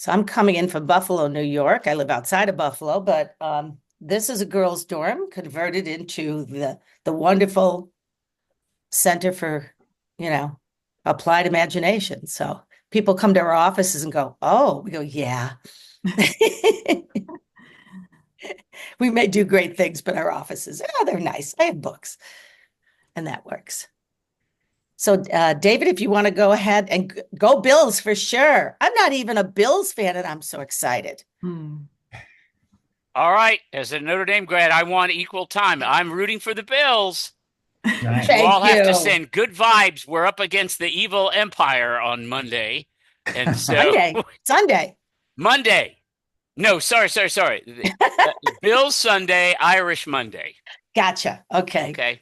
So I'm coming in from Buffalo, New York. I live outside of Buffalo, but this is a girls' dorm converted into the wonderful Center for, you know, Applied Imagination. So people come to our offices and go, "Oh," we go, "Yeah." We may do great things, but our offices, they're nice. I have books, and that works. So, David, if you want to go ahead and go Bills for sure. I'm not even a Bills fan, and I'm so excited. All right, as a Notre Dame grad, I want equal time. I'm rooting for the Bills, but you Thank all have to you. send good vibes. We're up against the evil empire on Monday. And so Sunday, Sunday. Monday. No, sorry. Bills Sunday, Irish Monday. Gotcha. Okay. Okay.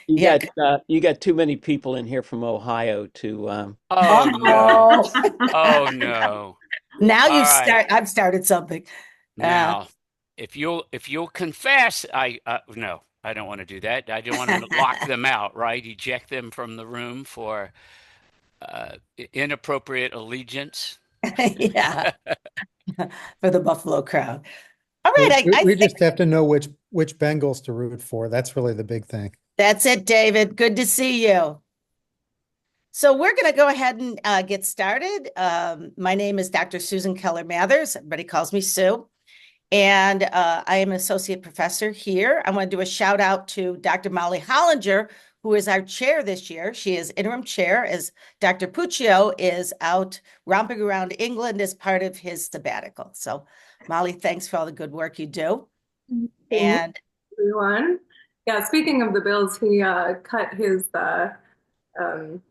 Yeah. You got too many people in here from Ohio to Oh no. Oh, Oh no. now All right. I've started something. Uh, Now, if you'll confess, no, I don't want to do that. I don't want to lock them out, right? Eject them from the room for inappropriate allegiance. yeah, for the Buffalo crowd. All right, We, I, we I we think just have to know which Bengals to root for. That's really the big thing. that's it, David. Good to see you. So we're going to go ahead and get started. My name is Dr. Susan Keller Mathers. Everybody calls me Sue. And I am an associate professor here. I want to do a shout out to Dr. Molly Hollinger, who is our chair this year. She is interim chair as Dr. Puccio is out romping around England as part of his sabbatical. So, Molly, thanks for all the good work you do. Thanks, And everyone. Yeah, speaking of the Bills, he cut his um,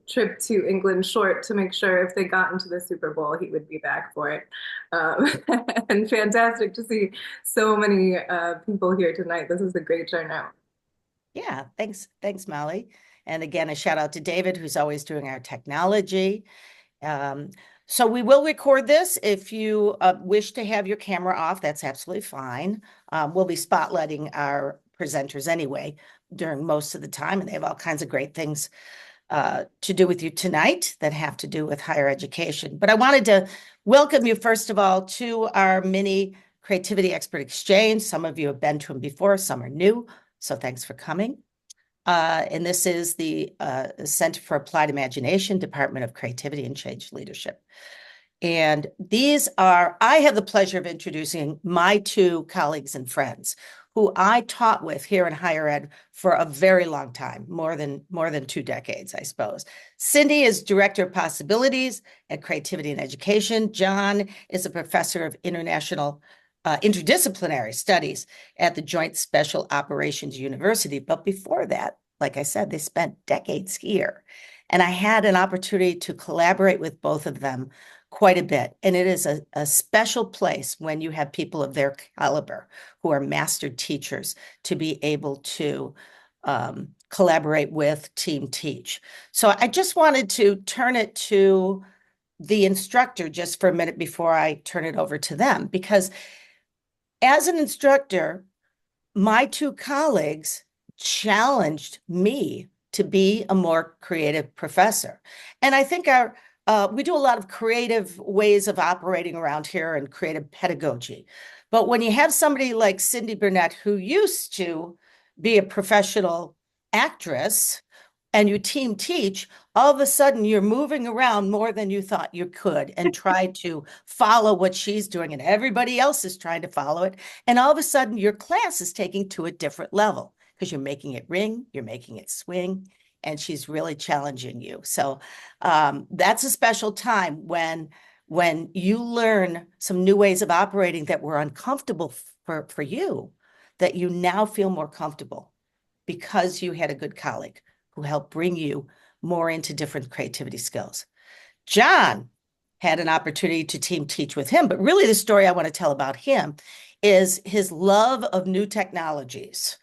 trip to England short to make sure if they got into the Super Bowl, he would be back for it. Um, and fantastic to see so many people here tonight. This is a great turnout. yeah, thanks, Molly. And again, a shout out to David, who's always doing our technology. Um, so we will record this. If you wish to have your camera off, that's absolutely fine. We'll be spotlighting our presenters anyway during most of the time, and they have all kinds of great things to do with you tonight that have to do with higher education. But I wanted to welcome you, first of all, to our mini Creativity Expert Exchange. Some of you have been to them before, some are new, so thanks for coming. And this is the Center for Applied Imagination, Department of Creativity and Change Leadership. And I have the pleasure of introducing my two colleagues and friends who I taught with here in higher ed for a very long time, more than 2 decades, I suppose. Cyndi is Director of Possibilities at Creativity and Education. John is a professor of interdisciplinary studies at the Joint Special Operations University. But before that, like I said, they spent decades here. And I had an opportunity to collaborate with both of them quite a bit. And it is a special place when you have people of their caliber who are master teachers to be able to collaborate with, team teach. So I just wanted to turn it to the instructor just for a minute before I turn it over to them, because as an instructor, my two colleagues challenged me to be a more creative professor. And I think we do a lot of creative ways of operating around here and creative pedagogy. But when you have somebody like Cyndi Burnett, who used to be a professional actress, and you team teach, all of a sudden you're moving around more than you thought you could and try to follow what she's doing, and everybody else is trying to follow it. And all of a sudden your class is taking to a different level because you're making it ring, you're making it swing, and she's really challenging you. So that's a special time when you learn some new ways of operating that were uncomfortable for you, that you now feel more comfortable because you had a good colleague who helped bring you more into different creativity skills. John had an opportunity to team teach with him, but really the story I want to tell about him is his love of new technologies,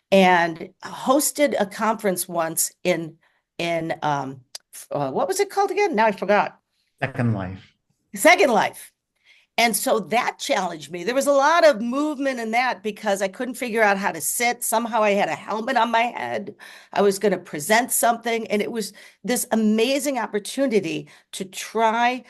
and hosted a conference once in what was it called again? Now I forgot. Second Life. Second Life. And so that challenged me. There was a lot of movement in that because I couldn't figure out how to sit. Somehow I had a helmet on my head. I was going to present something. And it was this amazing opportunity to try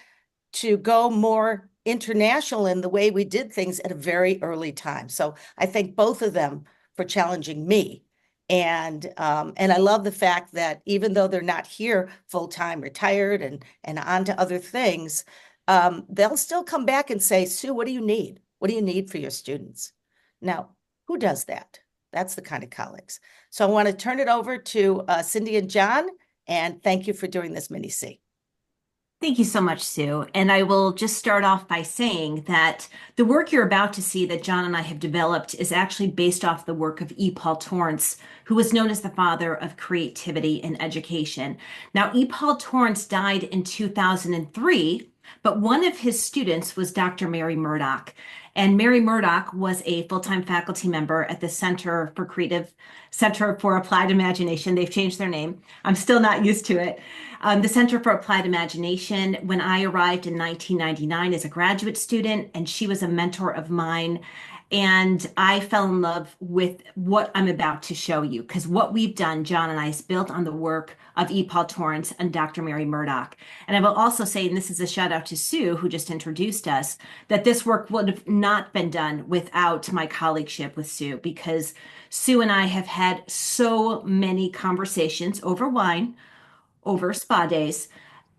to go more international in the way we did things at a very early time. So I thank both of them for challenging me. And I love the fact that even though they're not here full-time, retired and on to other things, they'll still come back and say, Sue, what do you need? What do you need for your students? Now, who does that? That's the kind of colleagues. So I want to turn it over to Cyndi and John, and thank you for doing this mini C. Thank you so much, Sue. And I will just start off by saying that the work you're about to see that John and I have developed is actually based off the work of E. Paul Torrance, who was known as the father of creativity in education. Now, E. Paul Torrance died in 2003, but one of his students was Dr. Mary Murdoch. And Mary Murdoch was a full-time faculty member at the Center for Applied Imagination. They've changed their name. I'm still not used to it. The Center for Applied Imagination, when I arrived in 1999 as a graduate student, and she was a mentor of mine. And I fell in love with what I'm about to show you, because what we've done, John and I, is built on the work of E. Paul Torrance and Dr. Mary Murdoch. And I will also say, and this is a shout out to Sue, who just introduced us, that this work would have not been done without my colleagueship with Sue, because Sue and I have had so many conversations over wine, over spa days,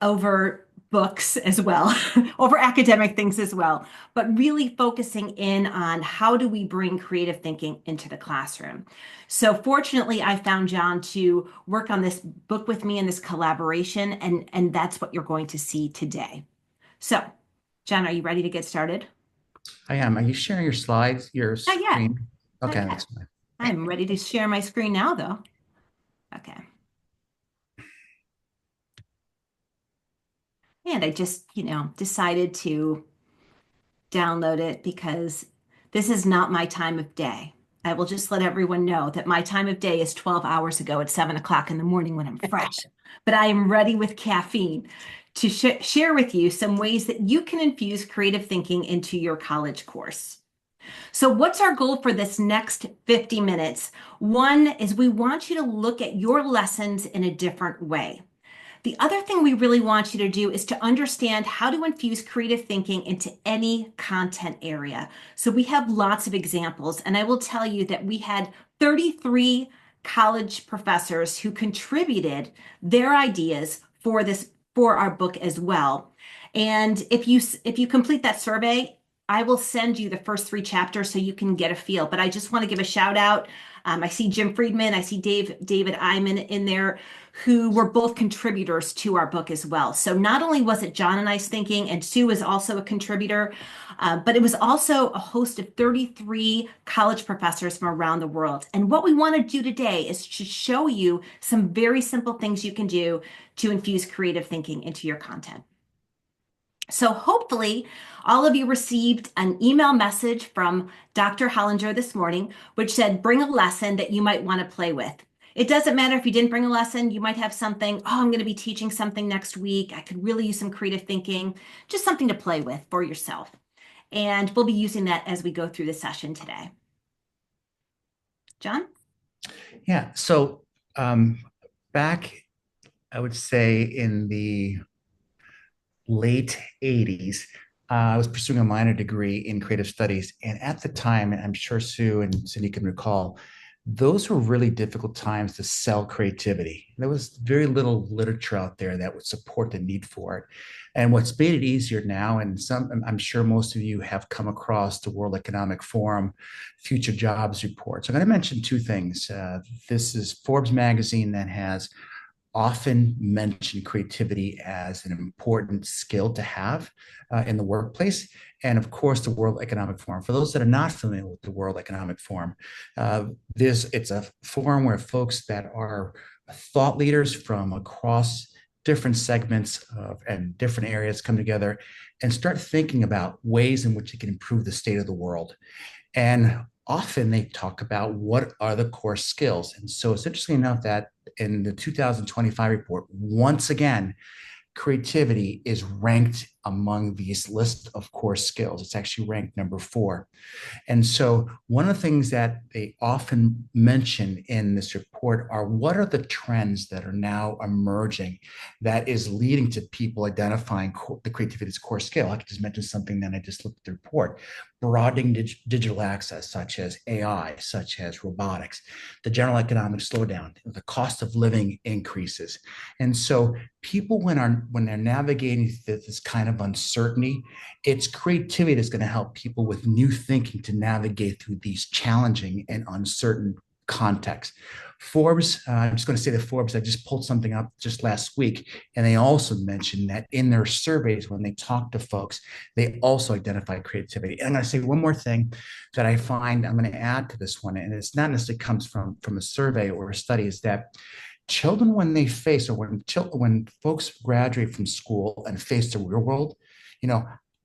over books as well, over academic things as well, but really focusing in on how do we bring creative thinking into the classroom. So fortunately, I found John to work on this book with me in this collaboration, and that's what you're going to see today. So, John, are you ready to get started? I am. Are you sharing your slides, your Not yet. screen? Not Okay, yet. that's fine. I'm ready to share my screen now, though. Okay. And I just, decided to download it because this is not my time of day. I will just let everyone know that my time of day is 12 hours ago at 7 o'clock in the morning when I'm fresh. But I am ready with caffeine to share with you some ways that you can infuse creative thinking into your college course. So what's our goal for this next 50 minutes? One is we want you to look at your lessons in a different way. The other thing we really want you to do is to understand how to infuse creative thinking into any content area. So we have lots of examples, and I will tell you that we had 33 college professors who contributed their ideas for our book as well. And if you complete that survey, I will send you the first 3 chapters so you can get a feel. But I just want to give a shout out. I see Jim Friedman, I see David Iman in there, who were both contributors to our book as well. So not only was it John and I's thinking, and Sue is also a contributor, but it was also a host of 33 college professors from around the world. And what we want to do today is to show you some very simple things you can do to infuse creative thinking into your content. So hopefully all of you received an email message from Dr. Hollinger this morning, which said, bring a lesson that you might want to play with. It doesn't matter if you didn't bring a lesson, you might have something, I'm going to be teaching something next week. I could really use some creative thinking, just something to play with for yourself. And we'll be using that as we go through the session today. John? Yeah, so back, I would say in the late 80s, I was pursuing a minor degree in creative studies. And at the time, and I'm sure Sue and Cyndi can recall, those were really difficult times to sell creativity. There was very little literature out there that would support the need for it. And what's made it easier now, and I'm sure most of you have come across the World Economic Forum Future Jobs Report. So I'm going to mention 2 things. This is Forbes magazine that has often mentioned creativity as an important skill to have in the workplace. And of course, the World Economic Forum. For those that are not familiar with the World Economic Forum, it's a forum where folks that are thought leaders from across different segments and different areas come together and start thinking about ways in which it can improve the state of the world. And often they talk about what are the core skills. And so it's interesting enough that in the 2025 report, once again, creativity is ranked among these list of core skills. It's actually ranked number 4. And so one of the things that they often mention in this report are what are the trends that are now emerging that is leading to people identifying the creativity as a core skill. I could just mention something that I just looked at the report. Broadening digital access, such as AI, such as robotics, the general economic slowdown, the cost of living increases. And so people, when they're navigating this kind of uncertainty, it's creativity that's going to help people with new thinking to navigate through these challenging and uncertain contexts. Forbes, I'm just going to say that Forbes, I just pulled something up just last week, and they also mentioned that in their surveys, when they talk to folks, they also identify creativity. And I'm going to say one more thing that I find I'm going to add to this one, and it's not necessarily comes from a survey or a study, is that children, when they face, or when folks graduate from school and face the real world,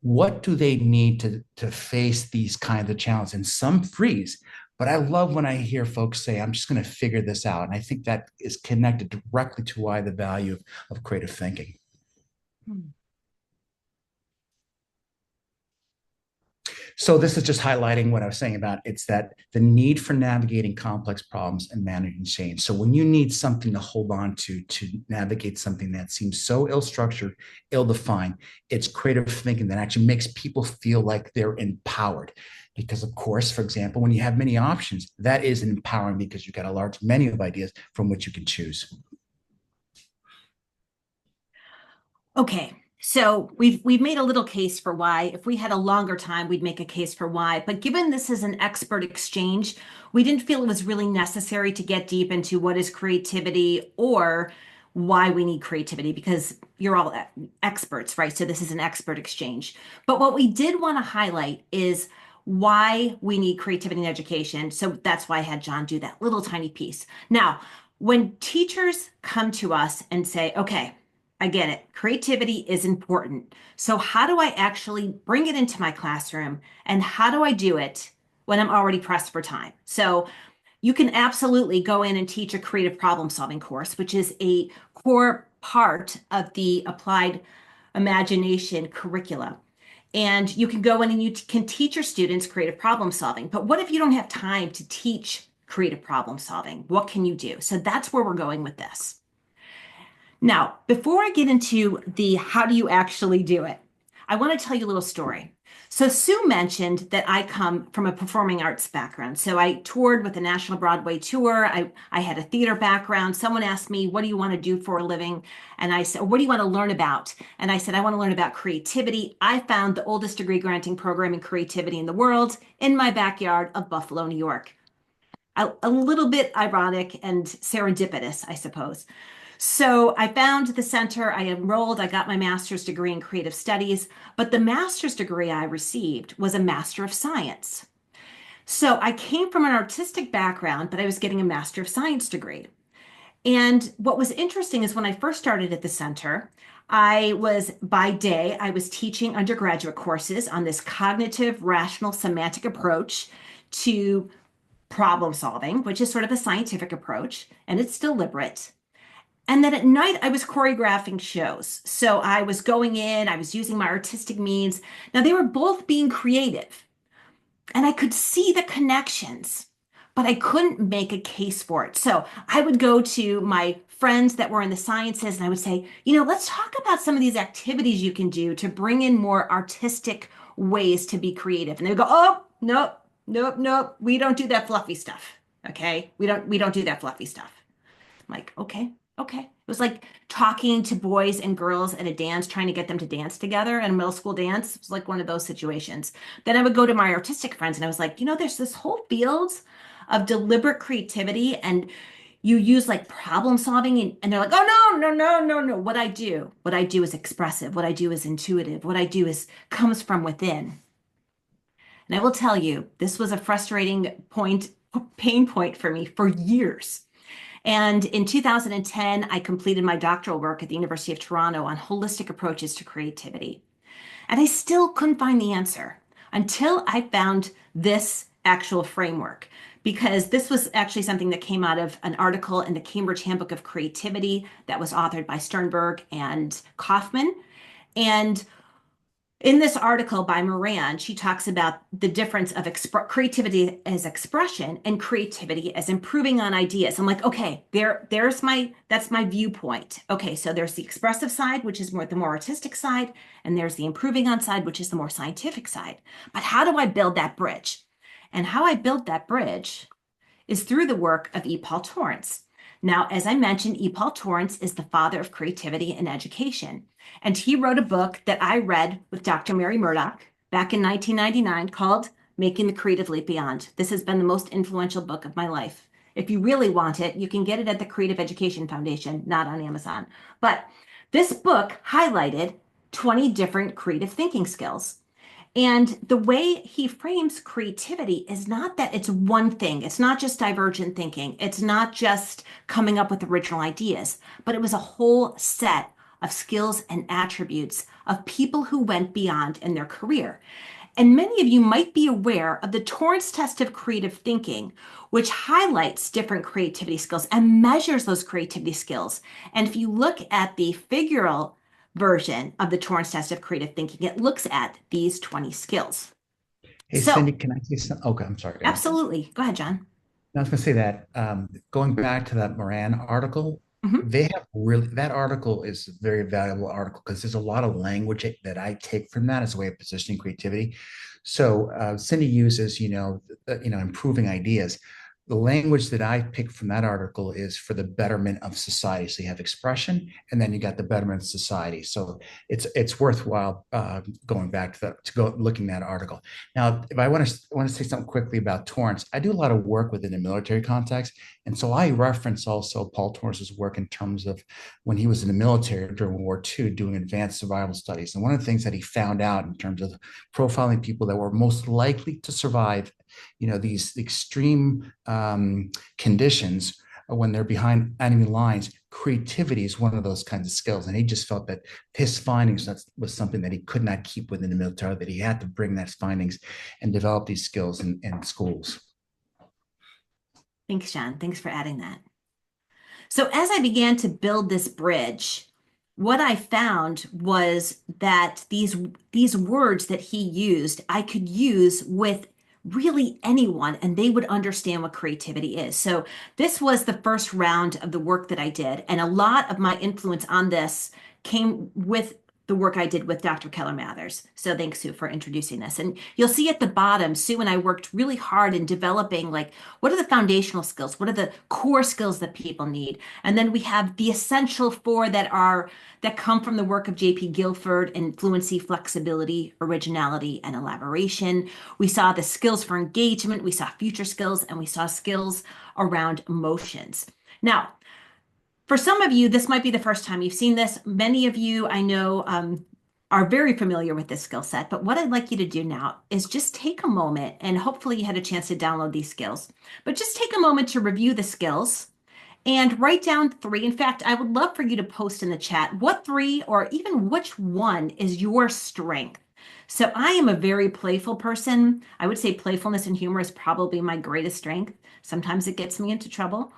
what do they need to face these kinds of challenges? And some freeze. But I love when I hear folks say, I'm just going to figure this out. And I think that is connected directly to why the value of creative thinking. So this is just highlighting what I was saying about it's that the need for navigating complex problems and managing change. So when you need something to hold on to navigate something that seems so ill-structured, ill-defined, it's creative thinking that actually makes people feel like they're empowered. Because of course, for example, when you have many options, that is empowering because you've got a large menu of ideas from which you can choose. Okay, so we've made a little case for why. If we had a longer time, we'd make a case for why. But given this is an expert exchange, we didn't feel it was really necessary to get deep into what is creativity or why we need creativity, because you're all experts, right? So this is an expert exchange. But what we did want to highlight is why we need creativity in education. So that's why I had John do that little tiny piece. Now, when teachers come to us and say, okay, I get it, creativity is important. So how do I actually bring it into my classroom, and how do I do it when I'm already pressed for time? So you can absolutely go in and teach a creative problem solving course, which is a core part of the applied imagination curricula. And you can go in and you can teach your students creative problem solving. But what if you don't have time to teach creative problem solving? What can you do? So that's where we're going with this. Now, before I get into the how do you actually do it, I want to tell you a little story. So Sue mentioned that I come from a performing arts background. So I toured with the National Broadway tour. I had a theater background. Someone asked me, what do you want to do for a living? And I said, what do you want to learn about? And I said, I want to learn about creativity. I found the oldest degree granting program in creativity in the world in my backyard of Buffalo, New York. A little bit ironic and serendipitous, I suppose. So I found the center, I enrolled, I got my master's degree in creative studies, but the master's degree I received was a Master of Science. So I came from an artistic background, but I was getting a Master of Science degree. And what was interesting is when I first started at the center, by day, I was teaching undergraduate courses on this cognitive rational semantic approach to problem solving, which is sort of a scientific approach, and it's deliberate. And then at night, I was choreographing shows. So I was going in, I was using my artistic means. Now, they were both being creative, and I could see the connections, but I couldn't make a case for it. So I would go to my friends that were in the sciences, and I would say, let's talk about some of these activities you can do to bring in more artistic ways to be creative. And they would go, oh, nope, we don't do that fluffy stuff. Okay, we don't do that fluffy stuff. I'm like, okay. It was like talking to boys and girls at a dance, trying to get them to dance together in a middle school dance. It was like one of those situations. Then I would go to my artistic friends and I was like, there's this whole field of deliberate creativity, and you use like problem solving, and they're like, oh, no. What I do is expressive. What I do is intuitive. What I do comes from within. And I will tell you, this was a frustrating pain point for me for years. And in 2010, I completed my doctoral work at the University of Toronto on holistic approaches to creativity. And I still couldn't find the answer until I found this actual framework, because this was actually something that came out of an article in the Cambridge Handbook of Creativity that was authored by Sternberg and Kaufman. And in this article by Moran, she talks about the difference of creativity as expression and creativity as improving on ideas. I'm like, okay, that's my viewpoint. Okay, so there's the expressive side, which is the more artistic side, and there's the improving on side, which is the more scientific side. But how do I build that bridge? And how I built that bridge is through the work of E. Paul Torrance. Now, as I mentioned, E. Paul Torrance is the father of creativity and education. And he wrote a book that I read with Dr. Mary Murdoch back in 1999 called Making the Creative Leap Beyond. This has been the most influential book of my life. If you really want it, you can get it at the Creative Education Foundation, not on Amazon. But this book highlighted 20 different creative thinking skills. And the way he frames creativity is not that it's one thing. It's not just divergent thinking. It's not just coming up with original ideas, but it was a whole set of skills and attributes of people who went beyond in their career. And many of you might be aware of the Torrance test of creative thinking, which highlights different creativity skills and measures those creativity skills. And if you look at the figural version of the Torrance test of creative thinking, it looks at these 20 skills. Hey, So, Cyndi, can I say something? Okay, I'm sorry. Go ahead. absolutely. Go ahead, John. I was going to say that going back to that Moran article, Mhm. they have really, that article is a very valuable article because there's a lot of language that I take from that as a way of positioning creativity. So Cyndi uses, improving ideas. The language that I picked from that article is for the betterment of society. So you have expression, and then you got the betterment of society. So it's worthwhile going back to go looking at that article. Now, if I want to say something quickly about Torrance, I do a lot of work within the military context, and so I reference also Paul Torrance's work in terms of when he was in the military during World War II doing advanced survival studies. And one of the things that he found out in terms of profiling people that were most likely to survive, these extreme conditions when they're behind enemy lines, creativity is one of those kinds of skills. And he just felt that his findings was something that he could not keep within the military, that he had to bring those findings and develop these skills in schools. Thanks, John. Thanks for adding that. So as I began to build this bridge, what I found was that these words that he used, I could use with really anyone and they would understand what creativity is. So this was the first round of the work that I did. And a lot of my influence on this came with the work I did with Dr. Keller Mathers. So thanks, Sue, for introducing this. And you'll see at the bottom, Sue and I worked really hard in developing, like, what are the foundational skills? What are the core skills that people need? And then we have the essential four that come from the work of J.P. Guilford: in fluency, flexibility, originality, and elaboration. We saw the skills for engagement, we saw future skills, and we saw skills around emotions. Now, for some of you, this might be the first time you've seen this. Many of you I know are very familiar with this skill set, but what I'd like you to do now is just take a moment, and hopefully you had a chance to download these skills, but just take a moment to review the skills and write down 3. In fact, I would love for you to post in the chat what 3 or even which one is your strength. So I am a very playful person. I would say playfulness and humor is probably my greatest strength. Sometimes it gets me into trouble.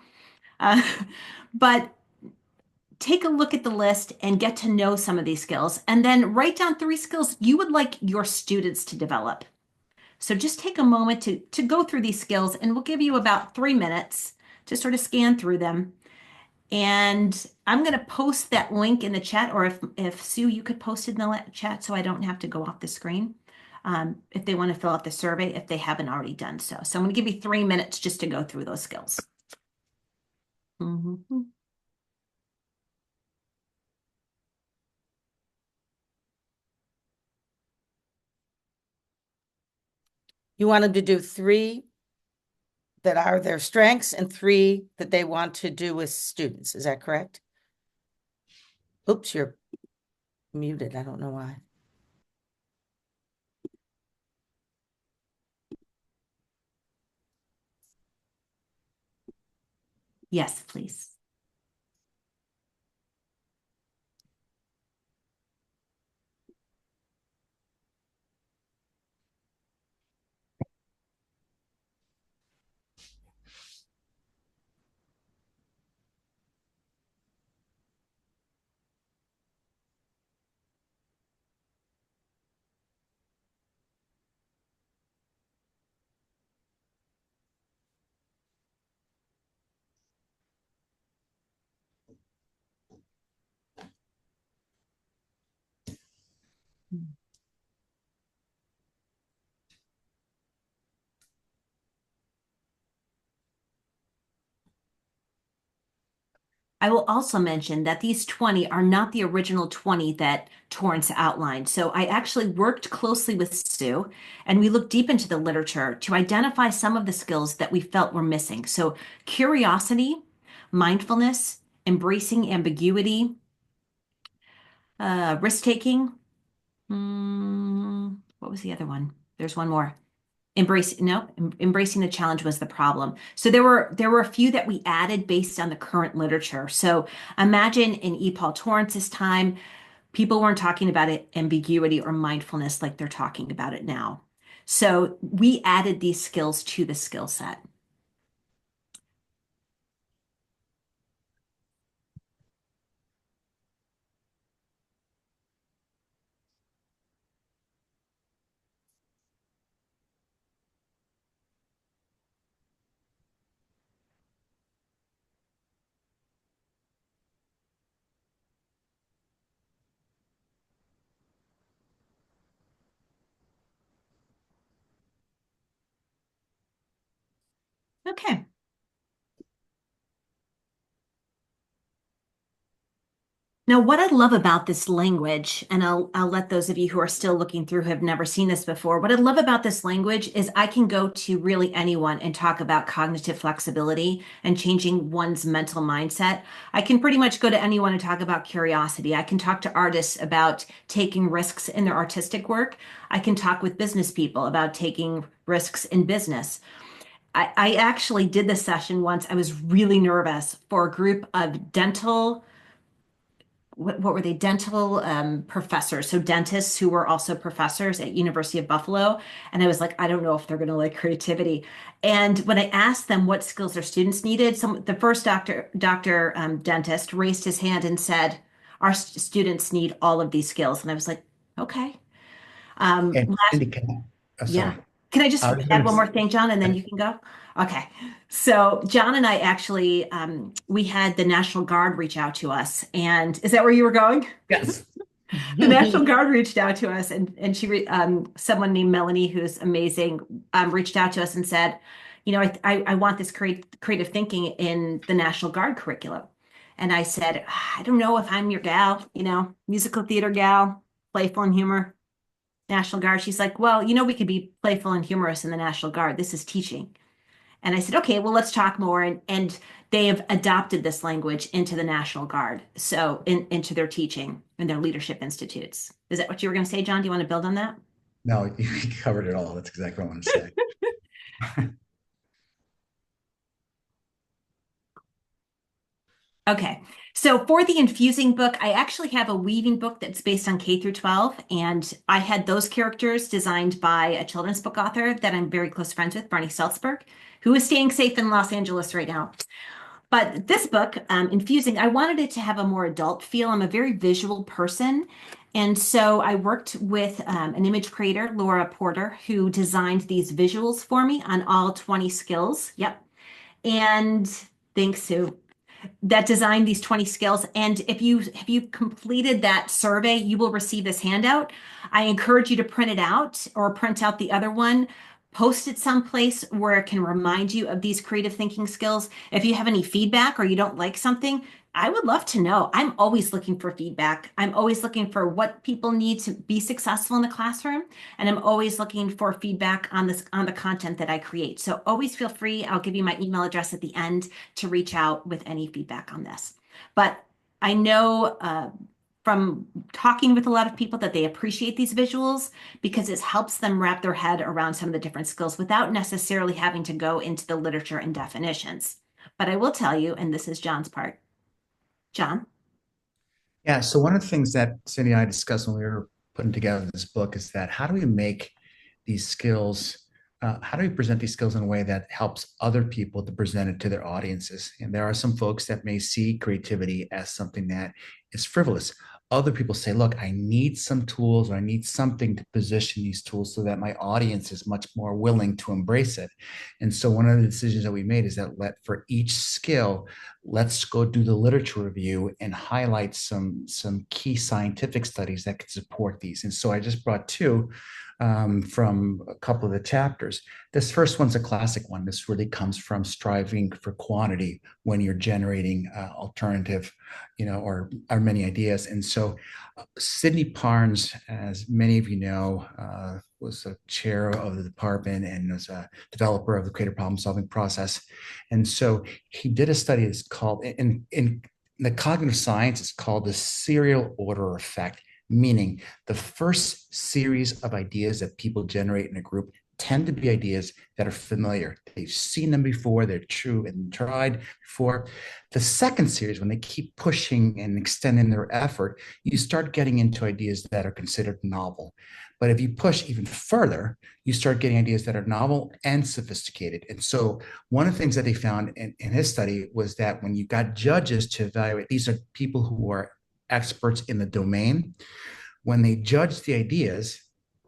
But take a look at the list and get to know some of these skills, and then write down 3 skills you would like your students to develop. So just take a moment to go through these skills, and we'll give you about 3 minutes to sort of scan through them. And I'm going to post that link in the chat, or if Sue, you could post it in the chat so I don't have to go off the screen. If they want to fill out the survey, if they haven't already done so. So I'm going to give you 3 minutes just to go through those skills. Mm-hmm. You want them to do 3 that are their strengths and 3 that they want to do with students. Is that correct? Oops, you're muted. I don't know why. Yes, please. I will also mention that these 20 are not the original 20 that Torrance outlined. So I actually worked closely with Sue and we looked deep into the literature to identify some of the skills that we felt were missing. So curiosity, mindfulness, embracing ambiguity, risk-taking. What was the other one? There's one more. Embracing the challenge was the problem. So there were a few that we added based on the current literature. So imagine in E. Paul Torrance's time, people weren't talking about it, ambiguity or mindfulness like they're talking about it now. So we added these skills to the skill set. Okay. Now, what I love about this language, and I'll let those of you who are still looking through who have never seen this before, what I love about this language is I can go to really anyone and talk about cognitive flexibility and changing one's mental mindset. I can pretty much go to anyone and talk about curiosity. I can talk to artists about taking risks in their artistic work. I can talk with business people about taking risks in business. I actually did this session once. I was really nervous for a group of dental what were they? Dental professors, so dentists who were also professors at University of Buffalo. And I was like, I don't know if they're going to like creativity. And when I asked them what skills their students needed, the first dentist raised his hand and said, our students need all of these skills. And I was like, okay. And Last Cyndi, yeah. sorry. Can I just I was add gonna one more thing, John, and then you can go? Okay. So John and I actually, we had the National Guard reach out to us. And is that where you were going? Yes. The National Guard reached out to us and someone named Melanie, who's amazing, reached out to us and said, I want this creative thinking in the National Guard curriculum. And I said, I don't know if I'm your gal, musical theater gal, playful and humor. National Guard. She's like, well, we could be playful and humorous in the National Guard. This is teaching. And I said, okay, well, let's talk more. And they have adopted this language into the National Guard, so into their teaching and their leadership institutes. Is that what you were going to say, John? Do you want to build on that? No, you covered it all. That's exactly what I want to say. Okay. So for the infusing book, I actually have a weaving book that's based on K through 12. And I had those characters designed by a children's book author that I'm very close friends with, Barney Salzberg, who is staying safe in Los Angeles right now. But this book, Infusing, I wanted it to have a more adult feel. I'm a very visual person. And so I worked with an image creator, Laura Porter, who designed these visuals for me on all 20 skills. Yep. And thanks, Sue, that designed these 20 skills. And if you completed that survey, you will receive this handout. I encourage you to print it out or print out the other one, post it someplace where it can remind you of these creative thinking skills. If you have any feedback or you don't like something, I would love to know. I'm always looking for feedback. I'm always looking for what people need to be successful in the classroom. And I'm always looking for feedback on the content that I create. So always feel free. I'll give you my email address at the end to reach out with any feedback on this. But I know from talking with a lot of people that they appreciate these visuals because it helps them wrap their head around some of the different skills without necessarily having to go into the literature and definitions. But I will tell you, and this is John's part, John? Yeah. So one of the things that Cyndi and I discussed when we were putting together this book is that how do we make these skills, how do we present these skills in a way that helps other people to present it to their audiences? And there are some folks that may see creativity as something that is frivolous. other people say, look, I need some tools, or I need something to position these tools so that my audience is much more willing to embrace it. And so one of the decisions that we made is that for each skill, let's go do the literature review and highlight some key scientific studies that could support these. And so I just brought two from a couple of the chapters. This first one's a classic one. This really comes from striving for quantity when you're generating alternative, or many ideas. And so Cyndi Parnes, as many of you know, was a chair of the department and was a developer of the creative problem solving process. And so he did a study that's called, in the cognitive science, it's called the serial order effect, meaning the first series of ideas that people generate in a group tend to be ideas that are familiar. They've seen them before, they're true and tried before. The second series, when they keep pushing and extending their effort, you start getting into ideas that are considered novel. But if you push even further, you start getting ideas that are novel and sophisticated. And so one of the things that they found in his study was that when you got judges to evaluate, these are people who are experts in the domain, when they judged the ideas,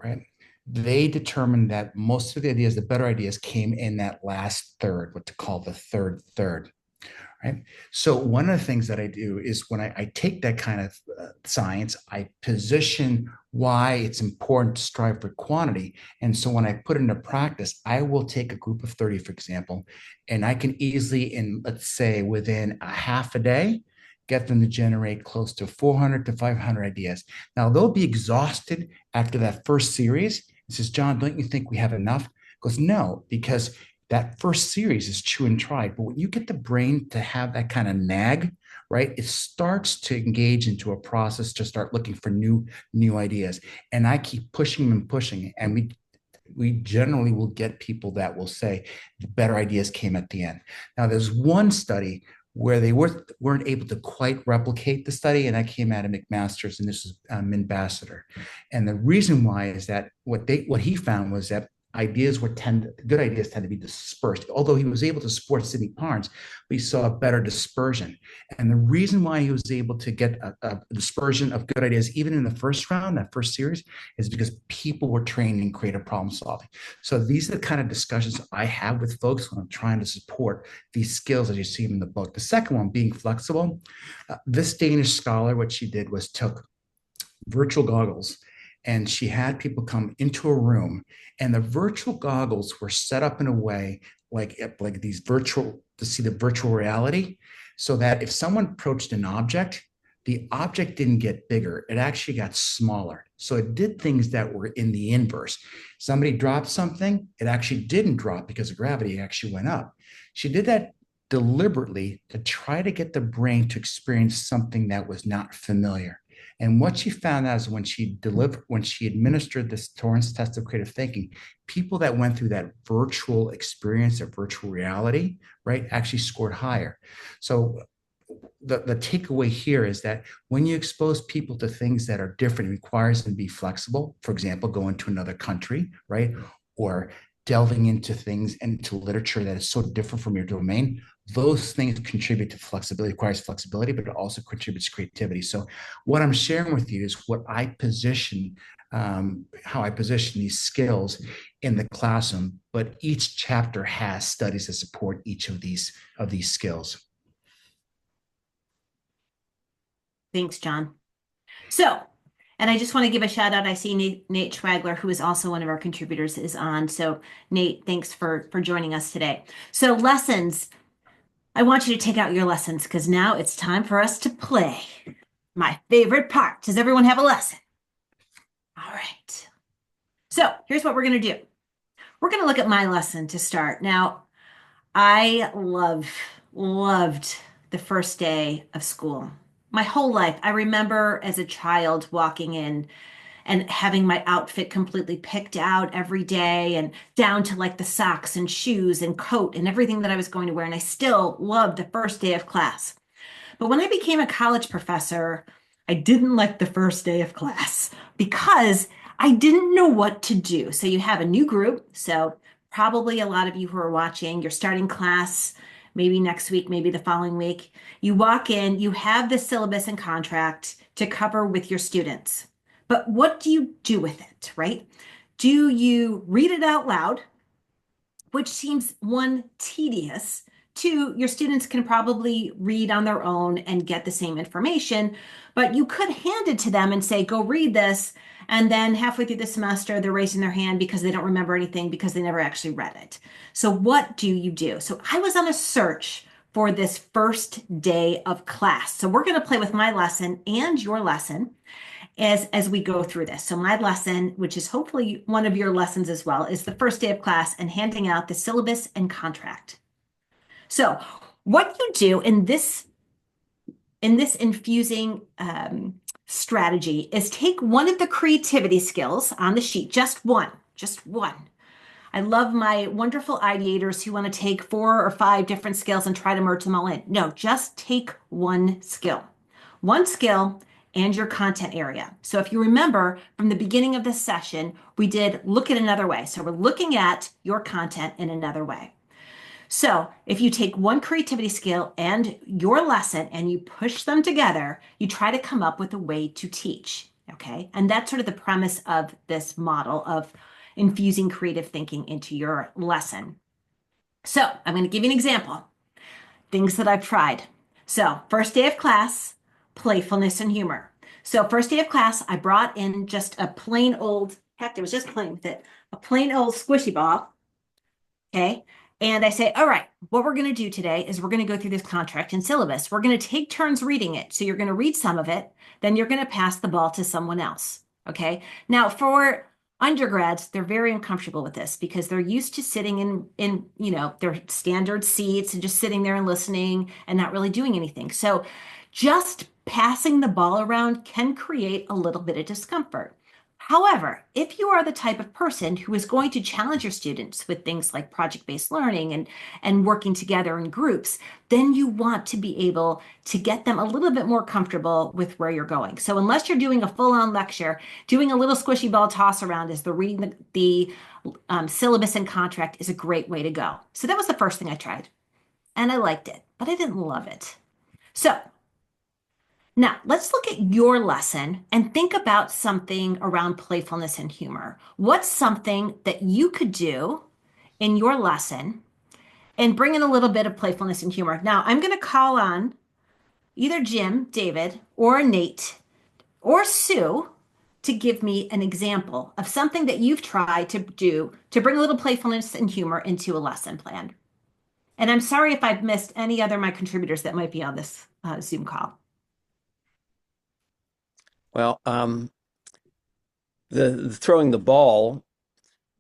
right, they determined that most of the ideas, the better ideas, came in that last third, what to call the third, right? So one of the things that I do is when I take that kind of science, I position why it's important to strive for quantity. And so when I put it into practice, I will take a group of 30, for example, and I can easily, let's say within a half a day, get them to generate close to 400 to 500 ideas. Now, they'll be exhausted after that first series. He says, John, don't you think we have enough? He goes, no, because that first series is true and tried. But when you get the brain to have that kind of nag, right, it starts to engage into a process to start looking for new ideas. And I keep pushing and pushing. And we generally will get people that will say the better ideas came at the end. Now, there's one study where they weren't able to quite replicate the study, and that came out of McMaster's, and this is Ambassador. And the reason why is that what he found was that good ideas tend to be dispersed. Although he was able to support Cyndi Parnes, we saw a better dispersion. And the reason why he was able to get a dispersion of good ideas, even in the first round, that first series, is because people were trained in creative problem solving. So these are the kind of discussions I have with folks when I'm trying to support these skills as you see them in the book. The second one, being flexible. This Danish scholar, what she did was took virtual goggles, and she had people come into a room, and the virtual goggles were set up in a way like these virtual, to see the virtual reality, so that if someone approached an object, the object didn't get bigger, it actually got smaller. So it did things that were in the inverse. Somebody dropped something, it actually didn't drop because of gravity, it actually went up. She did that deliberately to try to get the brain to experience something that was not familiar. And what she found out is when she administered this Torrance test of creative thinking, people that went through that virtual experience of virtual reality, right, actually scored higher. So the takeaway here is that when you expose people to things that are different, it requires them to be flexible. For example, going to another country, right, or delving into things and into literature that is so different from your domain. Those things contribute to flexibility, requires flexibility, but it also contributes creativity. So what I'm sharing with you is what I position, how I position these skills in the classroom, but each chapter has studies that support each of these skills. Thanks, John. So, and I just want to give a shout out. I see Nate Schwagler, who is also one of our contributors, is on. So Nate, thanks for joining us today. So lessons. I want you to take out your lessons because now it's time for us to play. My favorite part. Does everyone have a lesson? All right. So here's what we're going to do. We're going to look at my lesson to start. Now, I loved the first day of school. My whole life. I remember as a child walking in and having my outfit completely picked out every day and down to like the socks and shoes and coat and everything that I was going to wear. And I still loved the first day of class. But when I became a college professor, I didn't like the first day of class because I didn't know what to do. So you have a new group. So probably a lot of you who are watching, you're starting class maybe next week, maybe the following week. You walk in, you have the syllabus and contract to cover with your students. But what do you do with it, right? Do you read it out loud, which seems one, tedious, two, your students can probably read on their own and get the same information, but you could hand it to them and say, go read this. And then halfway through the semester, they're raising their hand because they don't remember anything because they never actually read it. So what do you do? So I was on a search for this first day of class. So we're going to play with my lesson and your lesson as we go through this. So my lesson, which is hopefully one of your lessons as well, is the first day of class and handing out the syllabus and contract. So what you do in this infusing strategy is take one of the creativity skills on the sheet, just one. I love my wonderful ideators who want to take 4 or 5 different skills and try to merge them all in. No, just take one skill and your content area. So if you remember from the beginning of this session, we did look at another way. So we're looking at your content in another way. So if you take one creativity skill and your lesson and you push them together, you try to come up with a way to teach. Okay. And that's sort of the premise of this model of infusing creative thinking into your lesson. So I'm going to give you an example. Things that I've tried. So first day of class, playfulness and humor. So first day of class, I brought in just a plain old, heck, I was just playing with it, a plain old squishy ball. Okay. And I say, all right, what we're going to do today is we're going to go through this contract and syllabus. We're going to take turns reading it. So you're going to read some of it, then you're going to pass the ball to someone else. Okay. Now for undergrads, they're very uncomfortable with this because they're used to sitting in their standard seats and just sitting there and listening and not really doing anything. So just passing the ball around can create a little bit of discomfort. However, if you are the type of person who is going to challenge your students with things like project-based learning and working together in groups, then you want to be able to get them a little bit more comfortable with where you're going. So unless you're doing a full-on lecture, doing a little squishy ball toss around as the reading the syllabus and contract is a great way to go. So that was the first thing I tried. And I liked it, but I didn't love it. So now, let's look at your lesson and think about something around playfulness and humor. What's something that you could do in your lesson and bring in a little bit of playfulness and humor? Now, I'm going to call on either Jim, David, or Nate, or Sue to give me an example of something that you've tried to do to bring a little playfulness and humor into a lesson plan. And I'm sorry if I've missed any other of my contributors that might be on this Zoom call. Well, the throwing the ball,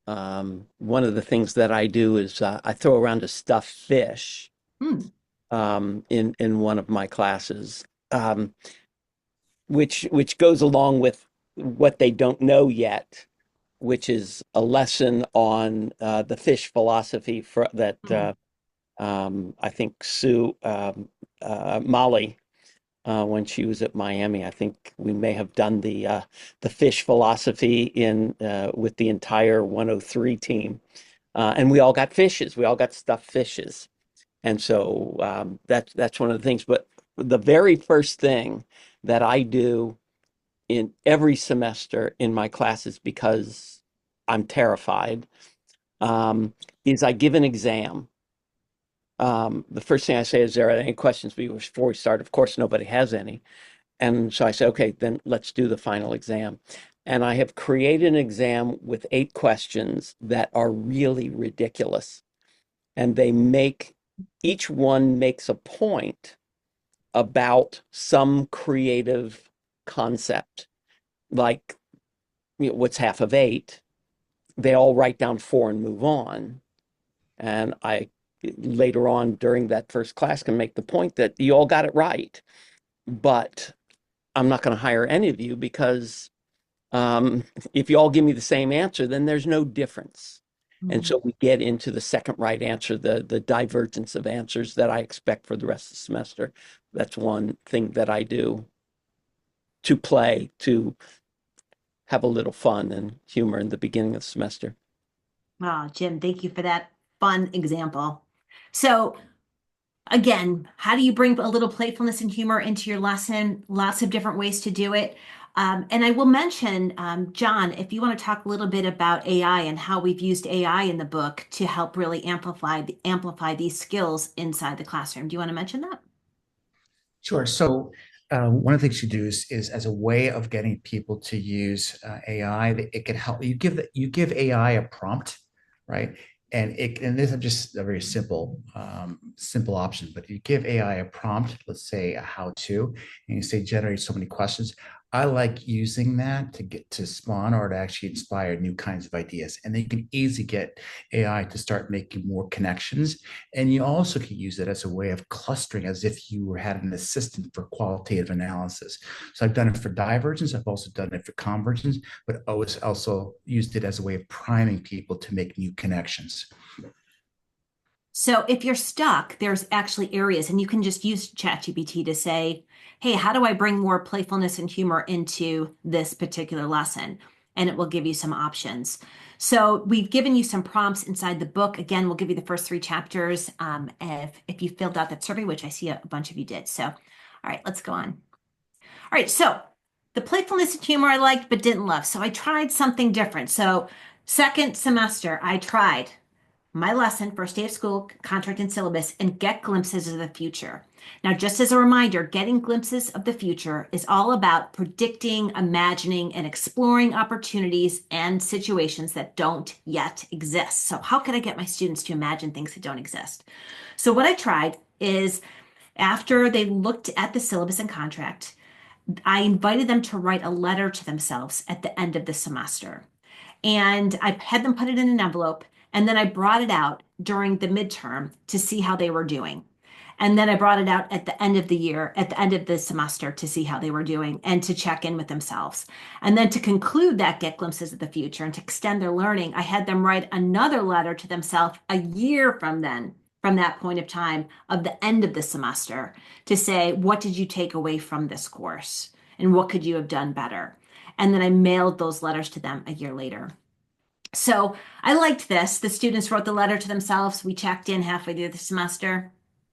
one of the things that I do is I throw around a stuffed fish in one of my classes, which goes along with what they don't know yet, which is a lesson on the fish philosophy that I think Sue Molly. When she was at Miami, I think we may have done the fish philosophy with the entire 103 team, and we all got fishes. We all got stuffed fishes, and so that's one of the things. But the very first thing that I do in every semester in my classes, because I'm terrified, is I give an exam. The first thing I say is, there are any questions before we start? Of course, nobody has any. And so I say, okay, then let's do the final exam. And I have created an exam with 8 questions that are really ridiculous. And each one makes a point about some creative concept. Like, what's half of 8? They all write down 4 and move on. And I later on during that first class can make the point that you all got it right, but I'm not going to hire any of you because if you all give me the same answer, then there's no difference. And so we get into the second right answer, the divergence of answers that I expect for the rest of the semester. That's one thing that I do to play, to have a little fun and humor in the beginning of the semester. Oh, Jim, thank you for that fun example. So Again, how do you bring a little playfulness and humor into your lesson? Lots of different ways to do it. And I will mention, John, if you want to talk a little bit about AI and how we've used AI in the book to help really amplify these skills inside the classroom. Do you want to mention that? Sure. So one of the things you do is as a way of getting people to use AI, that it can help you give AI a prompt, right? And this is just a very simple option, but you give AI a prompt, let's say a how-to, and you say generate so many questions. I like using that to get to spawn or to actually inspire new kinds of ideas. And then you can easily get AI to start making more connections. And you also can use it as a way of clustering, as if you had an assistant for qualitative analysis. So I've done it for divergence. I've also done it for convergence, but always also used it as a way of priming people to make new connections. So if you're stuck, there's actually areas, and you can just use ChatGPT to say, hey, how do I bring more playfulness and humor into this particular lesson? And it will give you some options. So we've given you some prompts inside the book. Again, we'll give you the first 3 chapters if you filled out that survey, which I see a bunch of you did. So, all right, let's go on. All right, so the playfulness and humor I liked but didn't love. So I tried something different. So second semester, I tried my lesson, first day of school, contract and syllabus, and get glimpses of the future. Now, just as a reminder, getting glimpses of the future is all about predicting, imagining, and exploring opportunities and situations that don't yet exist. So how can I get my students to imagine things that don't exist? So what I tried is after they looked at the syllabus and contract, I invited them to write a letter to themselves at the end of the semester. And I had them put it in an envelope, and then I brought it out during the midterm to see how they were doing. And then I brought it out at the end of the year, at the end of the semester to see how they were doing and to check in with themselves. And then to conclude that get glimpses of the future and to extend their learning, I had them write another letter to themselves a year from then, from that point of time of the end of the semester to say, what did you take away from this course? And what could you have done better? And then I mailed those letters to them a year later. So I liked this. The students wrote the letter to themselves. We checked in halfway through the semester.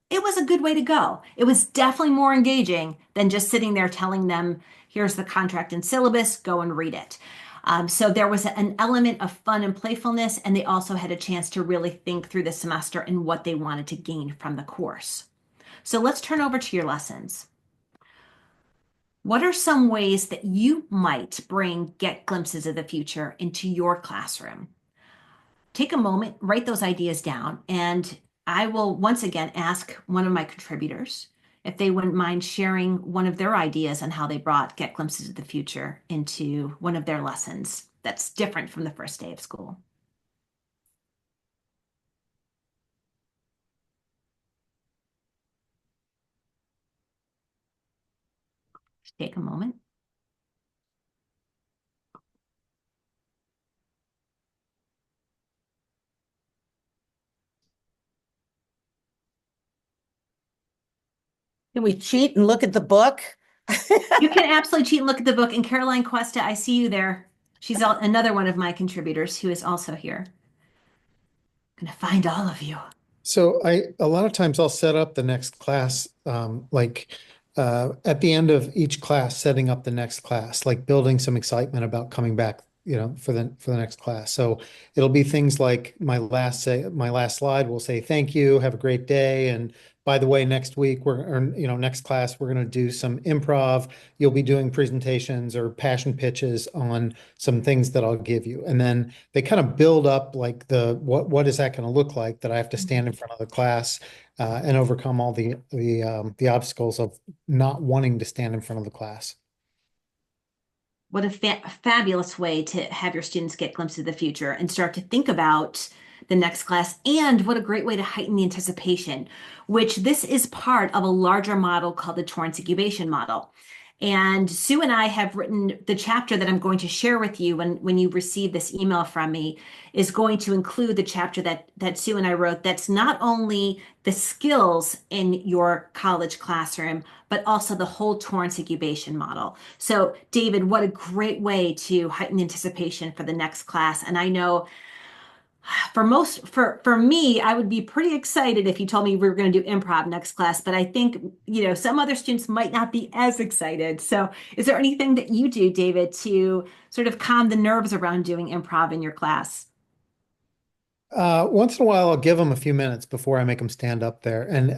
It was a good way to go. It was definitely more engaging than just sitting there telling them, here's the contract and syllabus, go and read it. So there was an element of fun and playfulness, and they also had a chance to really think through the semester and what they wanted to gain from the course. So let's turn over to your lessons. What are some ways that you might bring get glimpses of the future into your classroom? Take a moment, write those ideas down, and I will once again ask one of my contributors if they wouldn't mind sharing one of their ideas on how they brought get glimpses of the future into one of their lessons that's different from the first day of school. Take a moment. Can we cheat and look at the book? You can absolutely cheat and look at the book. And Caroline Cuesta, I see you there. She's another one of my contributors who is also here. I'm gonna find all of you. So a lot of times I'll set up the next class, at the end of each class, setting up the next class, like building some excitement about coming back, for the next class. So it'll be things like my last slide will say, thank you, have a great day. And by the way, next week next class, we're going to do some improv. You'll be doing presentations or passion pitches on some things that I'll give you. And then they kind of build up like what is that going to look like that I have to stand in front of the class and overcome all the obstacles of not wanting to stand in front of the class. What a fabulous way to have your students get glimpses of the future and start to think about the next class. And what a great way to heighten the anticipation, which this is part of a larger model called the Torrance incubation model. And Sue and I have written the chapter that I'm going to share with you when you receive this email from me is going to include the chapter that Sue and I wrote that's not only the skills in your college classroom, but also the whole Torrance incubation model. So David, what a great way to heighten anticipation for the next class. And I know For me, I would be pretty excited if you told me we were going to do improv next class, but I think, some other students might not be as excited. So is there anything that you do, David, to sort of calm the nerves around doing improv in your class? Once in a while, I'll give them a few minutes before I make them stand up there. And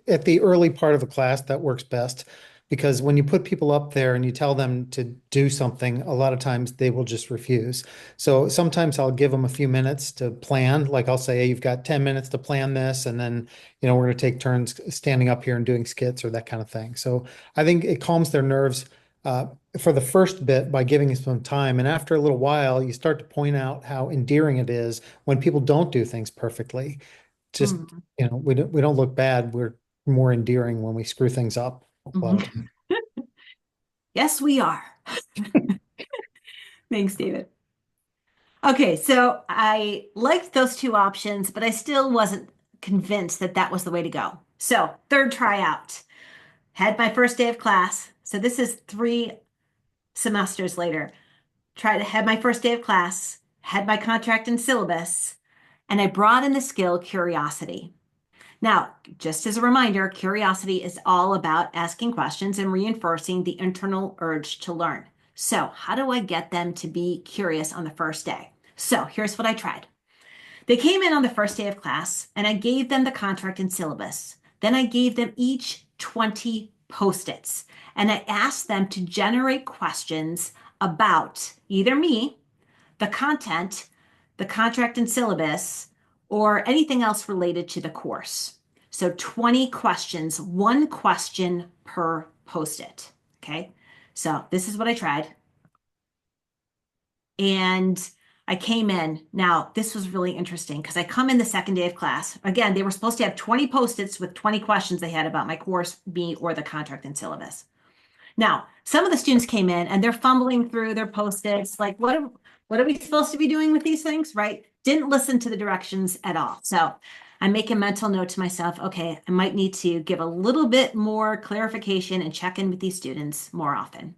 at the early part of a class, that works best because when you put people up there and you tell them to do something, a lot of times they will just refuse. So sometimes I'll give them a few minutes to plan. Like I'll say, hey, you've got 10 minutes to plan this, and then, we're going to take turns standing up here and doing skits or that kind of thing. So I think it calms their nerves. Uh, for the first bit by giving them some time. And after a little while, you start to point out how endearing it is when people don't do things perfectly. Just, Mm. we don't look bad. We're more endearing when we screw things up a lot of times. Yes, we are. Thanks, David. Okay, so I liked those two options, but I still wasn't convinced that that was the way to go. So, third tryout. Had my first day of class. So this is 3 semesters later. Tried to have my first day of class, had my contract and syllabus, and I brought in the skill curiosity. Now, just as a reminder, curiosity is all about asking questions and reinforcing the internal urge to learn. So, how do I get them to be curious on the first day? So, here's what I tried. They came in on the first day of class, and I gave them the contract and syllabus. Then I gave them each 20 post-its, and I asked them to generate questions about either me, the content, the contract and syllabus, or anything else related to the course. So 20 questions, 1 question per post-it. Okay. So this is what I tried. And I came in. Now, this was really interesting because I come in the second day of class. Again, they were supposed to have 20 post-its with 20 questions they had about my course, me, or the contract and syllabus. Now, some of the students came in and they're fumbling through their post-its, like, what are we supposed to be doing with these things, right? Didn't listen to the directions at all. So I make a mental note to myself, okay, I might need to give a little bit more clarification and check in with these students more often.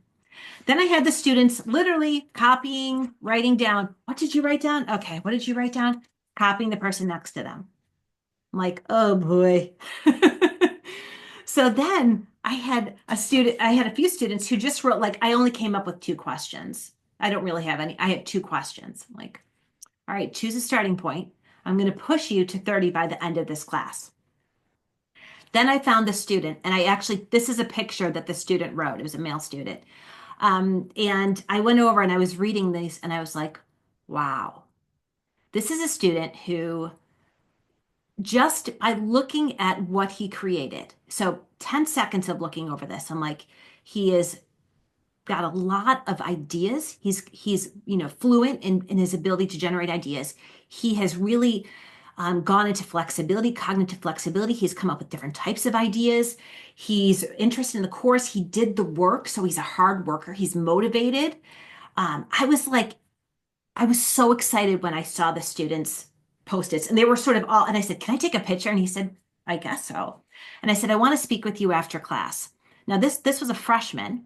Then I had the students literally copying, writing down, what did you write down? Okay, what did you write down? Copying the person next to them. I'm like, oh boy. So then I had a few students who just wrote, like, I only came up with 2 questions. I don't really have any. I had 2 questions. I'm like, all right, choose a starting point. I'm going to push you to 30 by the end of this class. Then I found the student, and this is a picture that the student wrote. It was a male student. And I went over and I was reading these, and I was like, wow, this is a student who just by looking at what he created. So 10 seconds of looking over this, I'm like, he is got a lot of ideas. He's fluent in his ability to generate ideas. He has really gone into flexibility, cognitive flexibility. He's come up with different types of ideas. He's interested in the course. He did the work, so he's a hard worker. He's motivated. I was so excited when I saw the students' post-its, and they were sort of all, and I said, can I take a picture? And he said, I guess so. And I said, I want to speak with you after class. Now, this was a freshman,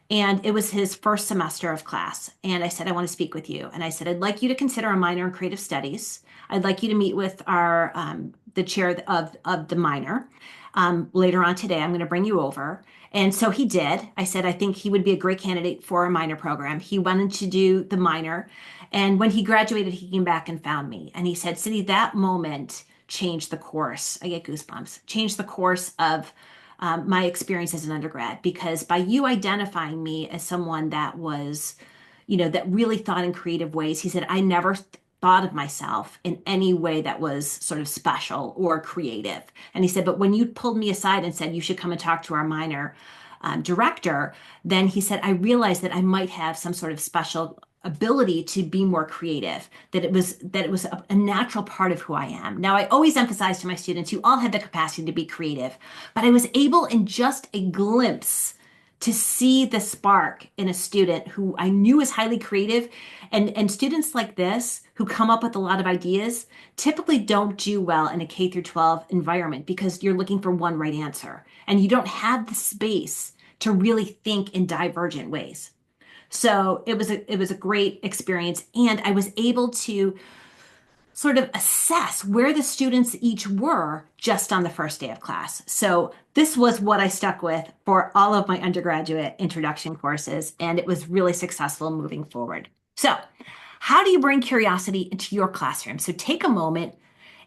and it was his first semester of class. And I said, I want to speak with you. And I said, I'd like you to consider a minor in creative studies. I'd like you to meet with the chair of the minor. Later on today, I'm going to bring you over. And so he did. I said, I think he would be a great candidate for a minor program. He wanted to do the minor. And when he graduated, he came back and found me. And he said, Cyndi, that moment changed the course. I get goosebumps. Changed the course of my experience as an undergrad, because by you identifying me as someone that was, that really thought in creative ways, he said, I never thought of myself in any way that was sort of special or creative. And he said, but when you pulled me aside and said, you should come and talk to our minor director, then he said, I realized that I might have some sort of special ability to be more creative, that it was a natural part of who I am. Now, I always emphasize to my students, you all have the capacity to be creative, but I was able in just a glimpse to see the spark in a student who I knew is highly creative. And students like this who come up with a lot of ideas typically don't do well in a K through 12 environment because you're looking for one right answer and you don't have the space to really think in divergent ways. So it was a great experience, and I was able to sort of assess where the students each were just on the first day of class. So this was what I stuck with for all of my undergraduate introduction courses, and it was really successful moving forward. So how do you bring curiosity into your classroom? So take a moment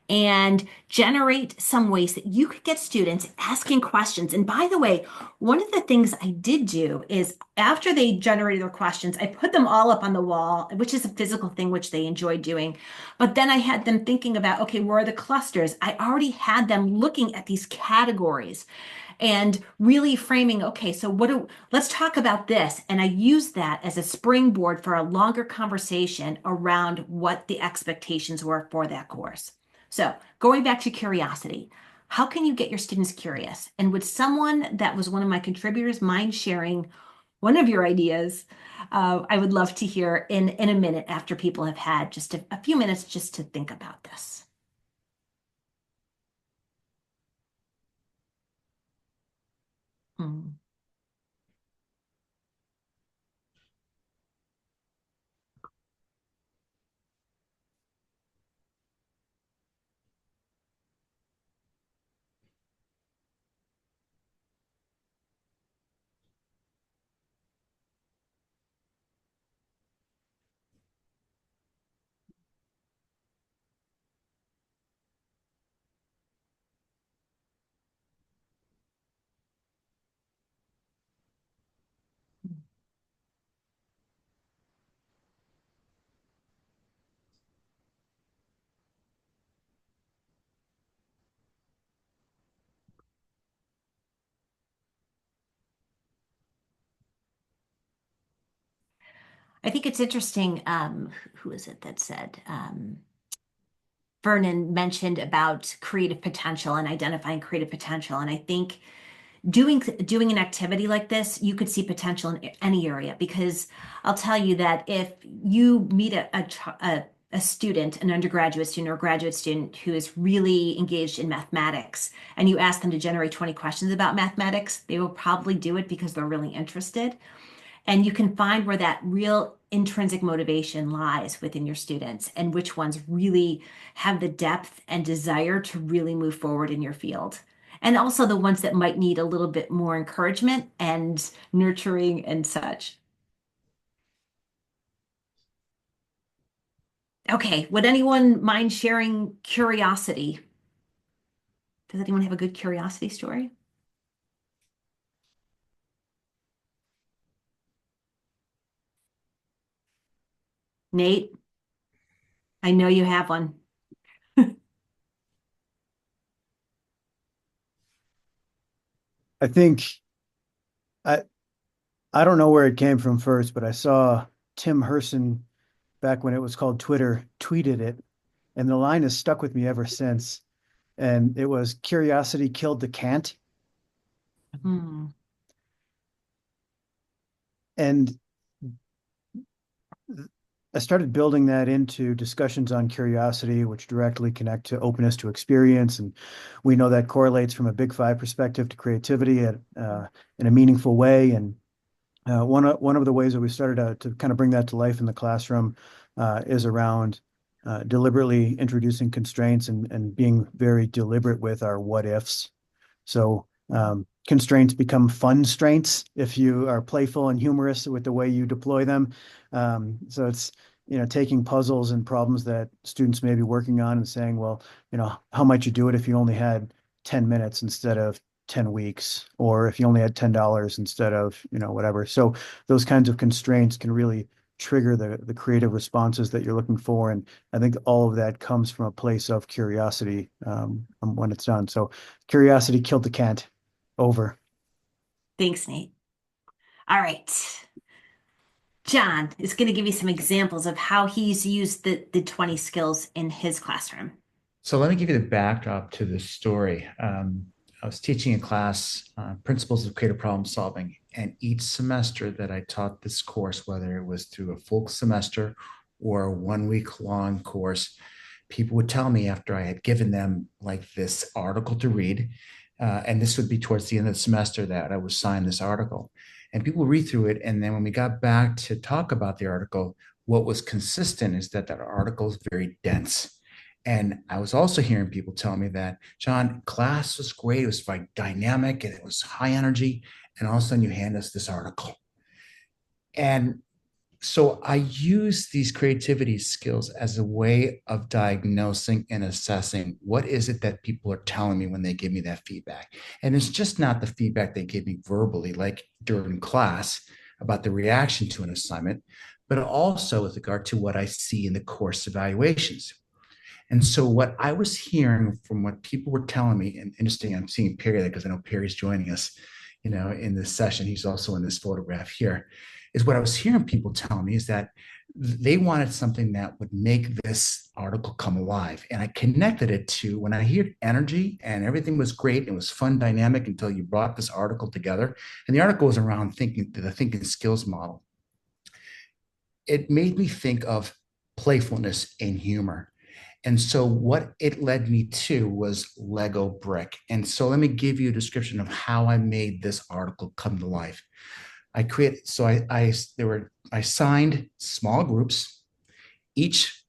and generate some ways that you could get students asking questions. And by the way, one of the things I did do is after they generated their questions, I put them all up on the wall, which is a physical thing which they enjoy doing. But then I had them thinking about, okay, where are the clusters? I already had them looking at these categories and really framing, okay, so let's talk about this. And I use that as a springboard for a longer conversation around what the expectations were for that course. So going back to curiosity, how can you get your students curious? And would someone that was one of my contributors mind sharing one of your ideas? I would love to hear in a minute after people have had just a few minutes just to think about this. Hmm. I think it's interesting. Who is it that said? Vernon mentioned about creative potential and identifying creative potential. And I think doing an activity like this, you could see potential in any area, because I'll tell you that if you meet a student, an undergraduate student or a graduate student who is really engaged in mathematics, and you ask them to generate 20 questions about mathematics, they will probably do it because they're really interested. And you can find where that real intrinsic motivation lies within your students and which ones really have the depth and desire to really move forward in your field. And also the ones that might need a little bit more encouragement and nurturing and such. Okay, would anyone mind sharing curiosity? Does anyone have a good curiosity story? Nate, I know you have one. I think I I don't know where it came from first, but I saw Tim Herson back when it was called Twitter tweeted it, and the line has stuck with me ever since. And it was curiosity killed the can't. Hmm. And I started building that into discussions on curiosity, which directly connect to openness to experience. And we know that correlates from a Big Five perspective to creativity in a meaningful way. And one of the ways that we started to kind of bring that to life in the classroom is around deliberately introducing constraints and being very deliberate with our what ifs. So constraints become fun straints if you are playful and humorous with the way you deploy them. So it's taking puzzles and problems that students may be working on and saying, well, how might you do it if you only had 10 minutes instead of 10 weeks, or if you only had $10 instead of whatever. So those kinds of constraints can really trigger the creative responses that you're looking for. And I think all of that comes from a place of curiosity when it's done. So curiosity killed the can't. Over. Thanks, Nate. All right. John is going to give you some examples of how he's used the 20 skills in his classroom. So let me give you the backdrop to this story. I was teaching a class, Principles of Creative Problem Solving, and each semester that I taught this course, whether it was through a full semester or a 1 week long course, people would tell me after I had given them like this article to read, and this would be towards the end of the semester that I would sign this article. And people read through it. And then when we got back to talk about the article, what was consistent is that article is very dense. And I was also hearing people tell me that, John, class was great. It was like dynamic and it was high energy. And all of a sudden you hand us this article. And so I use these creativity skills as a way of diagnosing and assessing what is it that people are telling me when they give me that feedback. And it's just not the feedback they give me verbally, like during class about the reaction to an assignment, but also with regard to what I see in the course evaluations. And so what I was hearing from what people were telling me, and interesting, I'm seeing Perry there because I know Perry's joining us, in this session. He's also in this photograph here, is what I was hearing people tell me is that they wanted something that would make this article come alive. And I connected it to when I hear energy and everything was great. It was fun, dynamic until you brought this article together. And the article was around the thinking skills model. It made me think of playfulness and humor. And so what it led me to was Lego brick. And so let me give you a description of how I made this article come to life. I signed small groups. Each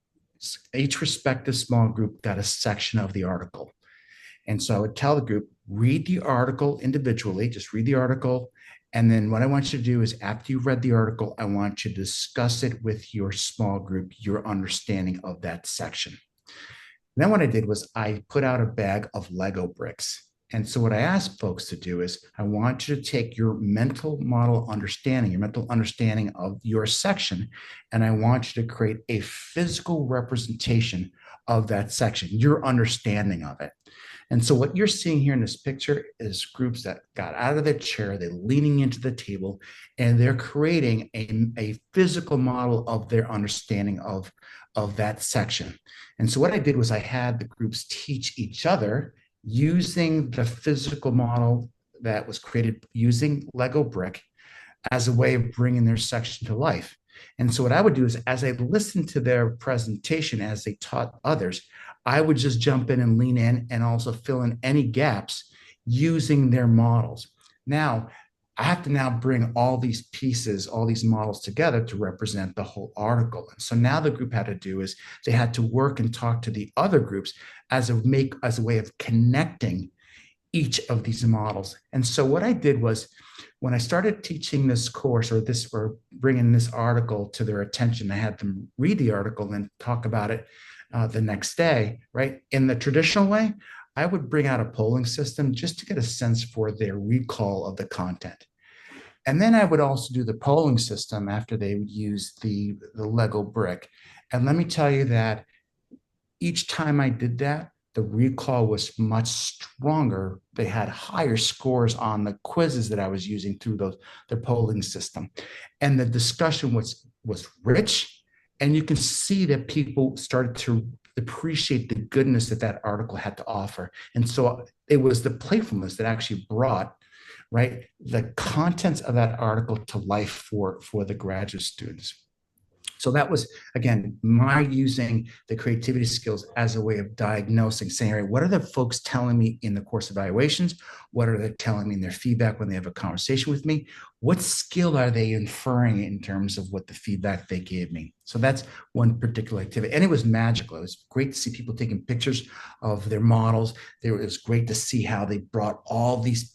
respective small group got a section of the article. And so I would tell the group, read the article individually, just read the article. And then what I want you to do is after you've read the article, I want you to discuss it with your small group, your understanding of that section. And then what I did was I put out a bag of Lego bricks. And so what I asked folks to do is I want you to take your mental model understanding, your mental understanding of your section, and I want you to create a physical representation of that section, your understanding of it. And so what you're seeing here in this picture is groups that got out of their chair, they're leaning into the table, and they're creating a physical model of their understanding of that section. And so what I did was I had the groups teach each other using the physical model that was created using Lego brick as a way of bringing their section to life. And so what I would do is as I listened to their presentation, as they taught others, I would just jump in and lean in and also fill in any gaps using their models. Now, I have to now bring all these pieces, all these models together to represent the whole article. And so now the group had to do is they had to work and talk to the other groups as a way of connecting each of these models. And so what I did was when I started teaching this course or bringing this article to their attention, I had them read the article and talk about it the next day, right? In the traditional way, I would bring out a polling system just to get a sense for their recall of the content. And then I would also do the polling system after they would use the Lego brick. And let me tell you that each time I did that, the recall was much stronger. They had higher scores on the quizzes that I was using through the polling system. And the discussion was rich. And you can see that people started to appreciate the goodness that article had to offer. And so it was the playfulness that actually brought, right, the contents of that article to life for the graduate students. So that was, again, my using the creativity skills as a way of diagnosing, saying, all right, what are the folks telling me in the course evaluations? What are they telling me in their feedback when they have a conversation with me? What skill are they inferring in terms of what the feedback they gave me? So that's one particular activity. And it was magical. It was great to see people taking pictures of their models. It was great to see how they brought all these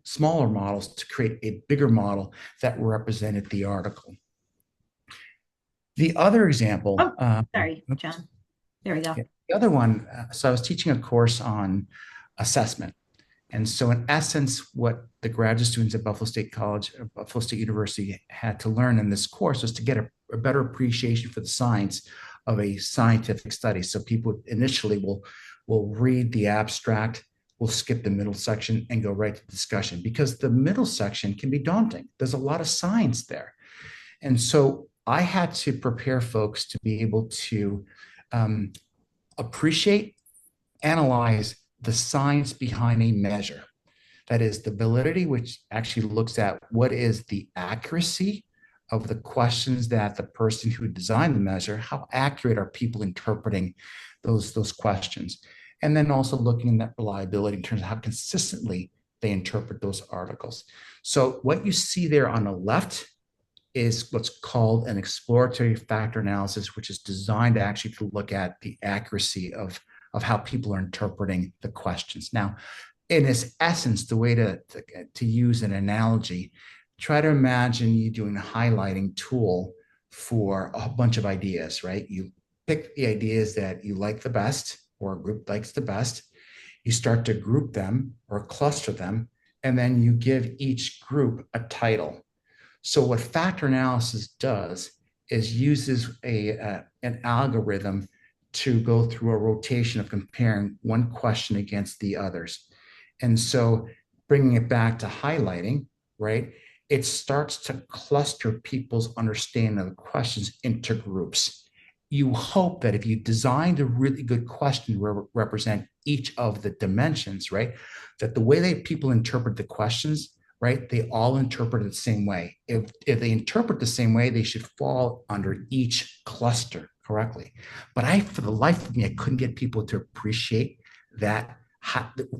smaller models to create a bigger model that represented the article. The other example. Sorry, John. There we go. The other one, so I was teaching a course on assessment. And so in essence, what the graduate students at Buffalo State University had to learn in this course was to get a better appreciation for the science of a scientific study. So people initially will read the abstract, will skip the middle section and go right to discussion because the middle section can be daunting. There's a lot of science there. And so I had to prepare folks to be able to appreciate, analyze the science behind a measure. That is the validity, which actually looks at what is the accuracy of the questions that the person who designed the measure, how accurate are people interpreting those questions? And then also looking at reliability in terms of how consistently they interpret those articles. So what you see there on the left is what's called an exploratory factor analysis, which is designed to actually to look at the accuracy of how people are interpreting the questions. Now, in its essence, the way to use an analogy, try to imagine you doing a highlighting tool for a bunch of ideas, right? You pick the ideas that you like the best or a group likes the best. You start to group them or cluster them, and then you give each group a title. So what factor analysis does is uses an algorithm to go through a rotation of comparing one question against the others. And so bringing it back to highlighting, right? It starts to cluster people's understanding of the questions into groups. You hope that if you designed a really good question to represent each of the dimensions, right, that the way that people interpret the questions, right, they all interpret it the same way. If they interpret the same way, they should fall under each cluster correctly. But for the life of me, I couldn't get people to appreciate that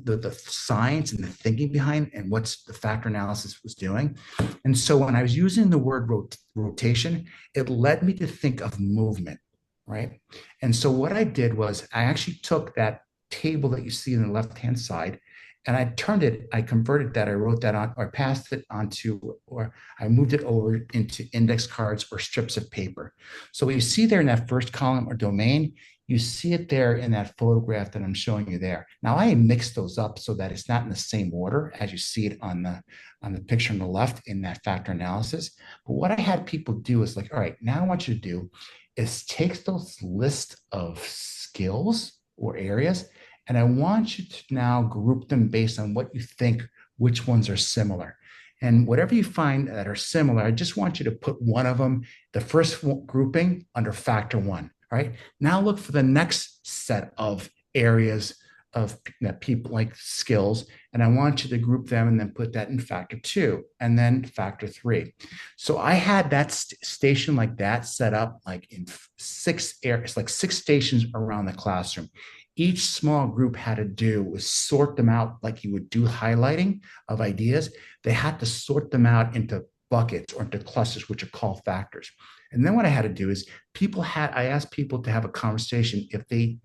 the science and the thinking behind and what the factor analysis was doing. And so when I was using the word rotation, it led me to think of movement, right? And so what I did was I actually took that table that you see on the left-hand side, and I converted that, I wrote that on, or passed it onto, or I moved it over into index cards or strips of paper. So what you see there in that first column or domain, you see it there in that photograph that I'm showing you there. Now I mixed those up so that it's not in the same order as you see it on the picture on the left in that factor analysis. But what I had people do is like, all right, now I want you to do is take those list of skills or areas, and I want you to now group them based on what you think, which ones are similar. And whatever you find that are similar, I just want you to put one of them, the first grouping, under factor one. Right? Now look for the next set of areas of that people like skills, and I want you to group them and then put that in factor two and then factor three. So I had that station like that set up like in 6 areas, like 6 stations around the classroom. Each small group had to do was sort them out like you would do highlighting of ideas. They had to sort them out into buckets or into clusters, which are called factors. And then what I had to do is I asked people to have a conversation if they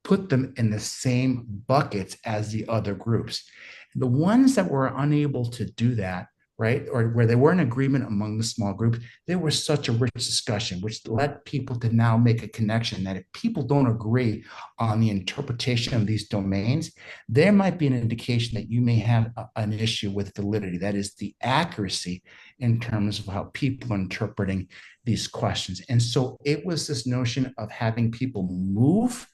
put them in the same buckets as the other groups. The ones that were unable to do that, right, or where they were in agreement among the small group, there was such a rich discussion, which led people to now make a connection that if people don't agree on the interpretation of these domains, there might be an indication that you may have an issue with validity, that is the accuracy in terms of how people are interpreting these questions. And so it was this notion of having people move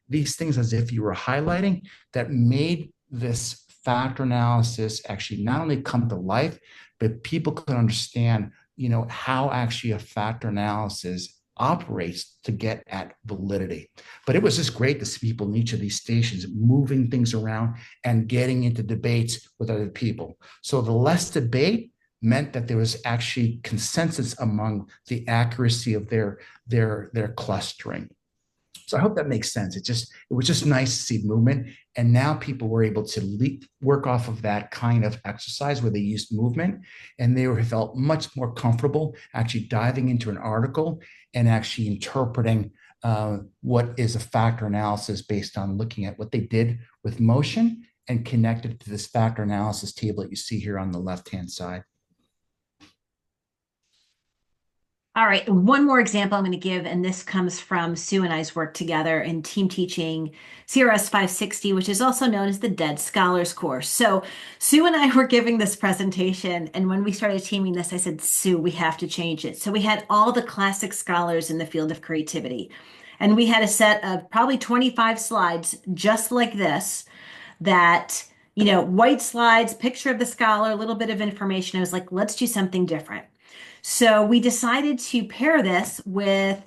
these things as if you were highlighting that made this factor analysis actually not only come to life, but people could understand, how actually a factor analysis operates to get at validity. But it was just great to see people in each of these stations moving things around and getting into debates with other people. So the less debate meant that there was actually consensus among the accuracy of their clustering. So I hope that makes sense. It was just nice to see movement. And now people were able to work off of that kind of exercise where they used movement, and they felt much more comfortable actually diving into an article and actually interpreting what is a factor analysis based on looking at what they did with motion and connected to this factor analysis table that you see here on the left-hand side. All right, one more example I'm going to give, and this comes from Sue and I's work together in team teaching CRS 560, which is also known as the Dead Scholars course. So Sue and I were giving this presentation, and when we started teaming this, I said, Sue, we have to change it. So we had all the classic scholars in the field of creativity, and we had a set of probably 25 slides just like this that, white slides, picture of the scholar, a little bit of information. I was like, let's do something different. So we decided to pair this with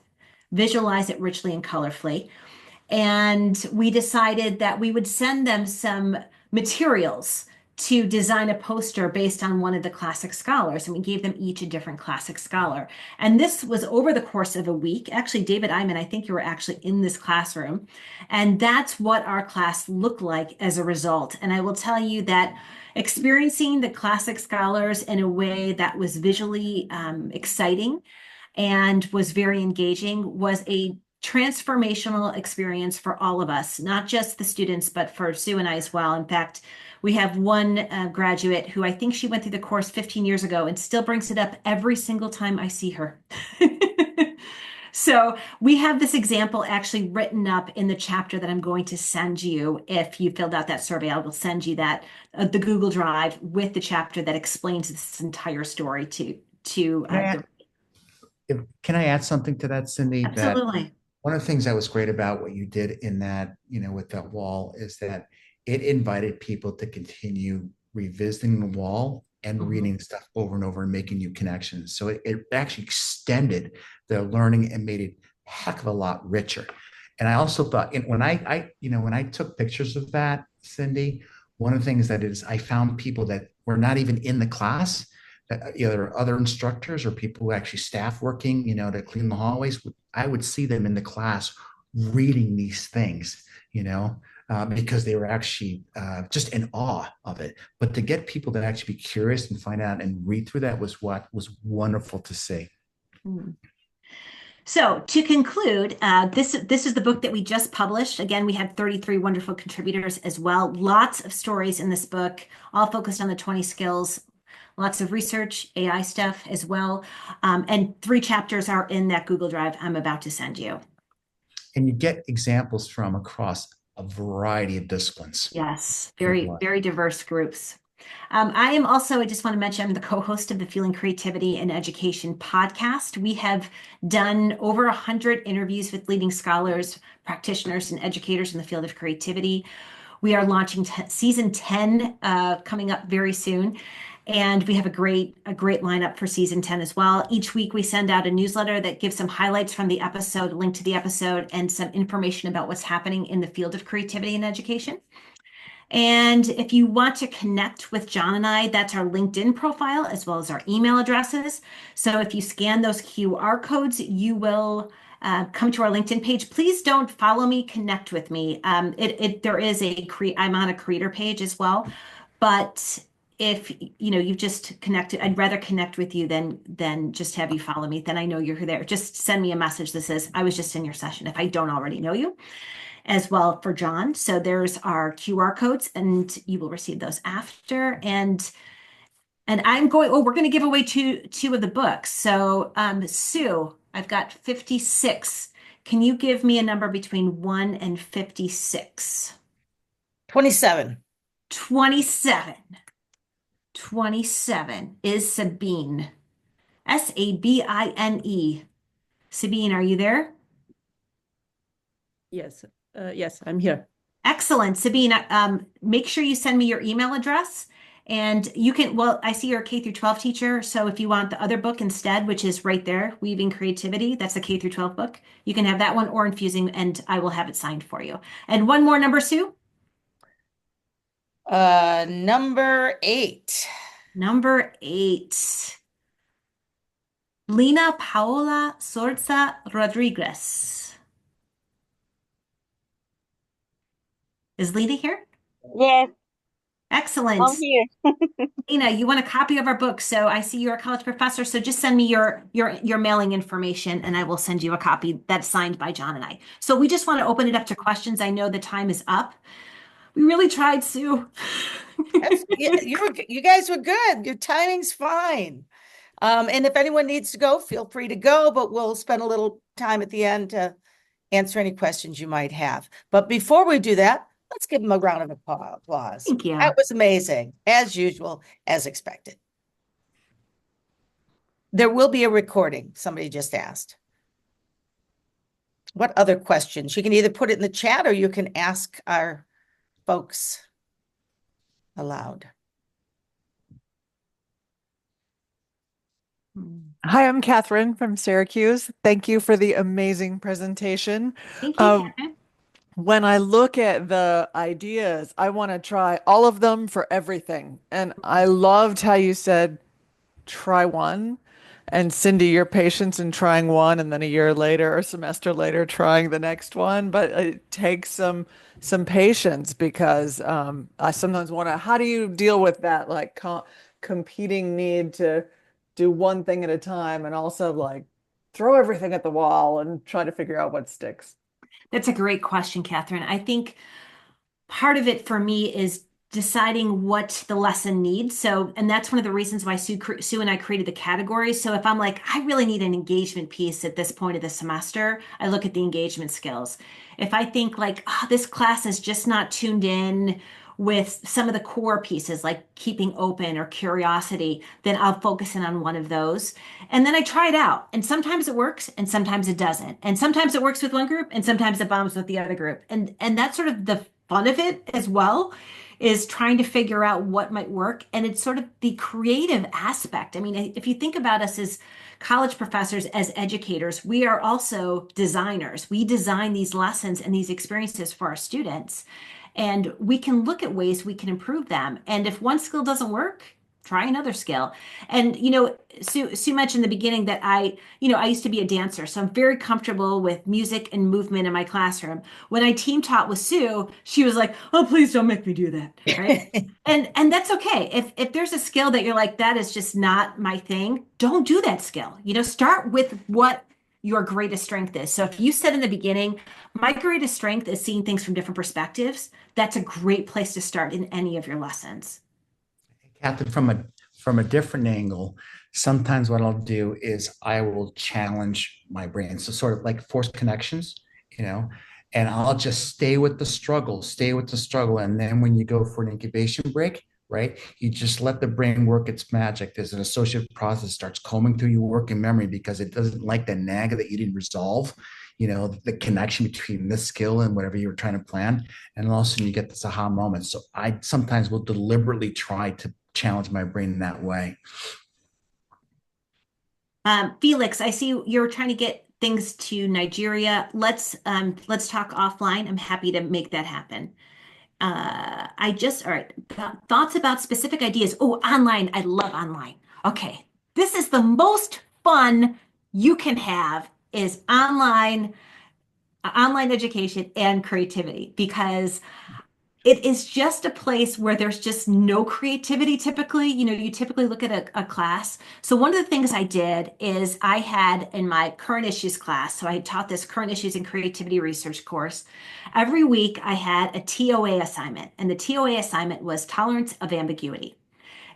Visualize It Richly and Colorfully. And we decided that we would send them some materials to design a poster based on one of the classic scholars. And we gave them each a different classic scholar. And this was over the course of a week. Actually, David Iman, I think you were actually in this classroom. And that's what our class looked like as a result. And I will tell you that experiencing the classic scholars in a way that was visually exciting and was very engaging was a transformational experience for all of us, not just the students, but for Sue and I as well. In fact, we have one graduate who I think she went through the course 15 years ago and still brings it up every single time I see her. So we have this example actually written up in the chapter that I'm going to send you. If you filled out that survey, I will send you that, the Google Drive with the chapter that explains this entire story to Can I add something to that, Cyndi? That absolutely. one of the things that was great about what you did in that, with that wall is that it invited people to continue revisiting the wall and reading stuff over and over and making new connections. So it actually extended the learning and made it a heck of a lot richer. And I also thought when when I took pictures of that, Cyndi, one of the things that is I found people that were not even in the class, either other instructors or people who actually staff working, to clean the hallways. I would see them in the class reading these things, because they were actually just in awe of it. But to get people to actually be curious and find out and read through that was what was wonderful to see. So to conclude, this is the book that we just published. Again, we had 33 wonderful contributors as well. Lots of stories in this book, all focused on the 20 skills. Lots of research, AI stuff as well. And 3 chapters are in that Google Drive I'm about to send you. And you get examples from across a variety of disciplines. Yes, very, very diverse groups. I am also, I just want to mention, I'm the co-host of the Fueling Creativity and Education podcast. We have done over 100 interviews with leading scholars, practitioners, and educators in the field of creativity. We are launching season 10 coming up very soon. And we have a great lineup for season 10 as well. Each week we send out a newsletter that gives some highlights from the episode, a link to the episode, and some information about what's happening in the field of creativity and education. And if you want to connect with John and I, that's our LinkedIn profile as well as our email addresses. So if you scan those QR codes, you will come to our LinkedIn page. Please don't follow me, connect with me. There is I'm on a creator page as well, but if you've just connected, I'd rather connect with you than just have you follow me. Then I know you're there. Just send me a message that says, I was just in your session if I don't already know you, as well for John. So there's our QR codes and you will receive those after. And we're going to give away two of the books. So Sue, I've got 56. Can you give me a number between 1 and 56? 27. 27. 27 is Sabine. Sabine. Sabine, are you there? Yes. Yes, I'm here. Excellent. Sabine, make sure you send me your email address and you can, I see you're a K through 12 teacher. So if you want the other book instead, which is right there, Weaving Creativity, that's a K through 12 book. You can have that one or Infusing and I will have it signed for you. And one more number, Sue? Number 8. Number 8. Lina Paola Sorza Rodriguez. Is Lina here? Yes, Excellent. I'm here. Lina, you want a copy of our book. So I see you're a college professor. So just send me your mailing information and I will send you a copy that's signed by John and I. So we just want to open it up to questions. I know the time is up. We really tried, Sue. You guys were good. Your timing's fine. And if anyone needs to go, feel free to go, but we'll spend a little time at the end to answer any questions you might have. But before we do that, let's give them a round of applause. Thank you. That was amazing, as usual, as expected. There will be a recording, somebody just asked. What other questions? You can either put it in the chat or you can ask our folks aloud. Hi, I'm Catherine from Syracuse. Thank you for the amazing presentation. Thank you, Catherine. When I look at the ideas, I want to try all of them for everything. And I loved how you said, try one. And Cyndi, your patience in trying one and then a year later or a semester later trying the next one. But it takes some some patience because I sometimes wonder how do you deal with that like competing need to do one thing at a time and also like throw everything at the wall and try to figure out what sticks. That's a great question, Catherine. I think part of it for me is deciding what the lesson needs. So, and that's one of the reasons why Sue and I created the categories. So if I'm like, I really need an engagement piece at this point of the semester, I look at the engagement skills. If I think like, oh, this class is just not tuned in with some of the core pieces like keeping open or curiosity, then I'll focus in on one of those. And then I try it out. And sometimes it works and sometimes it doesn't. And sometimes it works with one group and sometimes it bombs with the other group. And that's sort of the fun of it as well, is trying to figure out what might work. And it's sort of the creative aspect. I mean, if you think about us as college professors, as educators, we are also designers. We design these lessons and these experiences for our students. And we can look at ways we can improve them. And if one skill doesn't work, try another skill. And, Sue mentioned in the beginning that I used to be a dancer, so I'm very comfortable with music and movement in my classroom. When I team taught with Sue, she was like, "Oh, please don't make me do that." Right? And that's okay. If there's a skill that you're like, that is just not my thing, don't do that skill. Start with what your greatest strength is. So if you said in the beginning, my greatest strength is seeing things from different perspectives, that's a great place to start in any of your lessons. Catherine, from a different angle, sometimes what I'll do is I will challenge my brain. So sort of like force connections, you know, and I'll just stay with the struggle. And then when you go for an incubation break, right, you just let the brain work its magic. There's an associative process starts combing through your working memory because it doesn't like the nag that you didn't resolve, the connection between this skill and whatever you were trying to plan. And all of a sudden you get this aha moment. So I sometimes will deliberately try to challenge my brain in that way. Felix, I see you're trying to get things to Nigeria. Let's talk offline. I'm happy to make that happen. All right. Thoughts about specific ideas. Oh, online. I love online. Okay. This is the most fun you can have is online education and creativity because it is just a place where there's just no creativity typically. You typically look at a class. So one of the things I did is I had in my current issues class, so I taught this current issues and creativity research course. Every week I had a TOA assignment, and the TOA assignment was tolerance of ambiguity.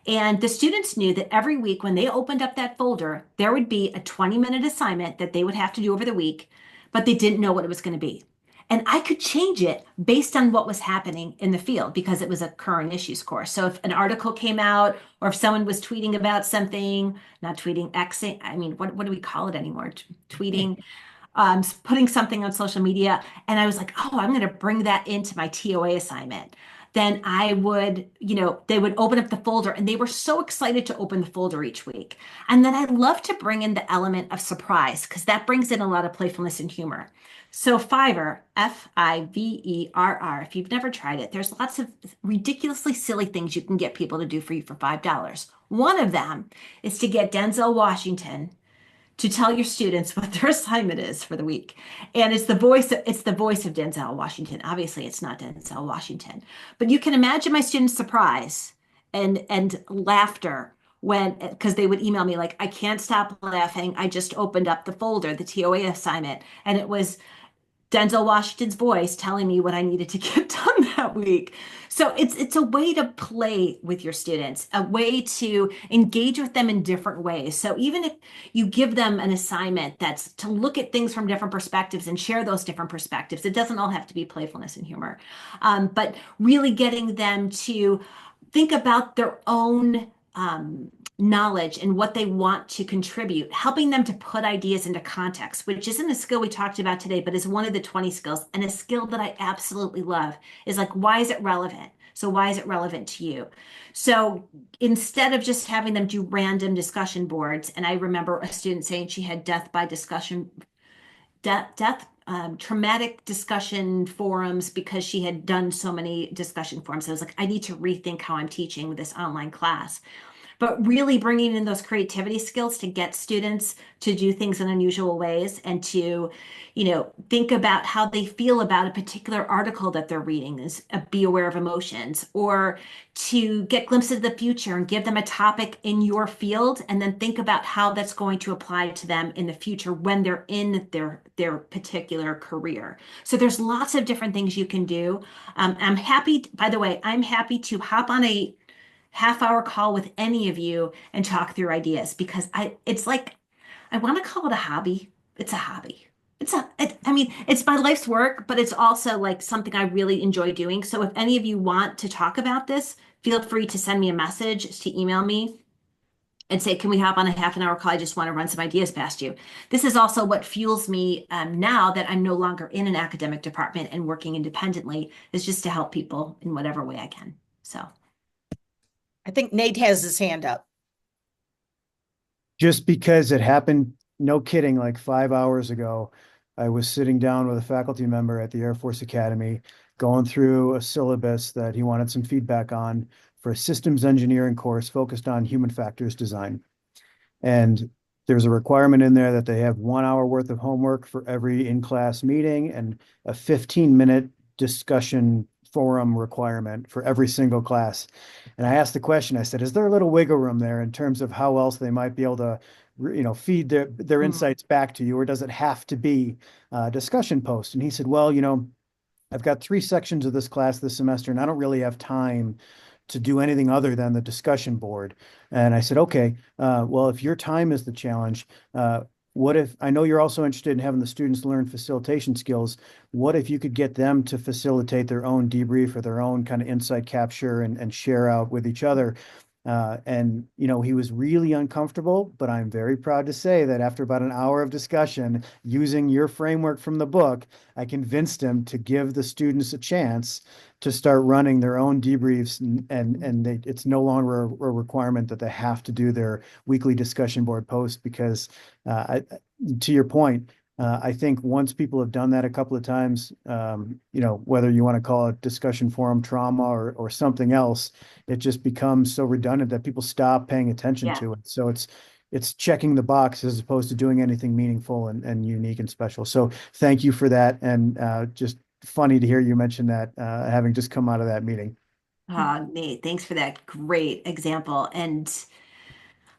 And the students knew that every week when they opened up that folder, there would be a 20-minute assignment that they would have to do over the week, but they didn't know what it was going to be. And I could change it based on what was happening in the field because it was a current issues course. So if an article came out or if someone was tweeting about something, not tweeting, Xing, I mean, what do we call it anymore? Tweeting, putting something on social media. And I was like, oh, I'm going to bring that into my TOA assignment. Then I would, they would open up the folder and they were so excited to open the folder each week. And then I love to bring in the element of surprise because that brings in a lot of playfulness and humor. So Fiverr, Fiverr, if you've never tried it, there's lots of ridiculously silly things you can get people to do for you for $5. One of them is to get Denzel Washington to tell your students what their assignment is for the week. And it's the voice of Denzel Washington. Obviously, it's not Denzel Washington. But you can imagine my students' surprise and laughter because they would email me like, I can't stop laughing. I just opened up the folder, the TOA assignment, and it was Denzel Washington's voice telling me what I needed to get done that week. So it's a way to play with your students, a way to engage with them in different ways. So even if you give them an assignment that's to look at things from different perspectives and share those different perspectives, it doesn't all have to be playfulness and humor, but really getting them to think about their own knowledge and what they want to contribute, helping them to put ideas into context, which isn't a skill we talked about today, but is one of the 20 skills. And a skill that I absolutely love is like, why is it relevant? So why is it relevant to you? So instead of just having them do random discussion boards, and I remember a student saying she had traumatic discussion forums because she had done so many discussion forums. I was like, I need to rethink how I'm teaching this online class. but really bringing in those creativity skills to get students to do things in unusual ways and to, think about how they feel about a particular article that they're reading, is be aware of emotions, or to get glimpses of the future and give them a topic in your field and then think about how that's going to apply to them in the future when they're in their particular career. So there's lots of different things you can do. I'm happy, by the way, I'm happy to hop on a half-hour call with any of you and talk through ideas, because it's like, I want to call it a hobby. It's a hobby. I mean, it's my life's work, but it's also like something I really enjoy doing. So if any of you want to talk about this, feel free to send me a message, to email me and say, can we hop on a half an hour call? I just want to run some ideas past you. This is also what fuels me now that I'm no longer in an academic department and working independently, is just to help people in whatever way I can. So I think Nate has his hand up. Just because it happened, no kidding, like 5 hours ago, I was sitting down with a faculty member at the Air Force Academy, going through a syllabus that he wanted some feedback on for a systems engineering course focused on human factors design. And there's a requirement in there that they have 1 hour worth of homework for every in-class meeting and a 15-minute discussion forum requirement for every single class. And I asked the question, I said, is there a little wiggle room there in terms of how else they might be able to, feed their insights back to you, or does it have to be a discussion post? And he said, well, I've got 3 sections of this class this semester, and I don't really have time to do anything other than the discussion board. And I said, okay, well, if your time is the challenge, what if, I know you're also interested in having the students learn facilitation skills. What if you could get them to facilitate their own debrief or their own kind of insight capture and share out with each other? And, he was really uncomfortable, but I'm very proud to say that after about an hour of discussion, using your framework from the book, I convinced him to give the students a chance to start running their own debriefs, and it's no longer a requirement that they have to do their weekly discussion board post, because to your point, I think once people have done that a couple of times, whether you want to call it discussion forum trauma or something else, it just becomes so redundant that people stop paying attention to it. So it's checking the box as opposed to doing anything meaningful and unique and special. So thank you for that. And just funny to hear you mention that, having just come out of that meeting. Nate, thanks for that great example. And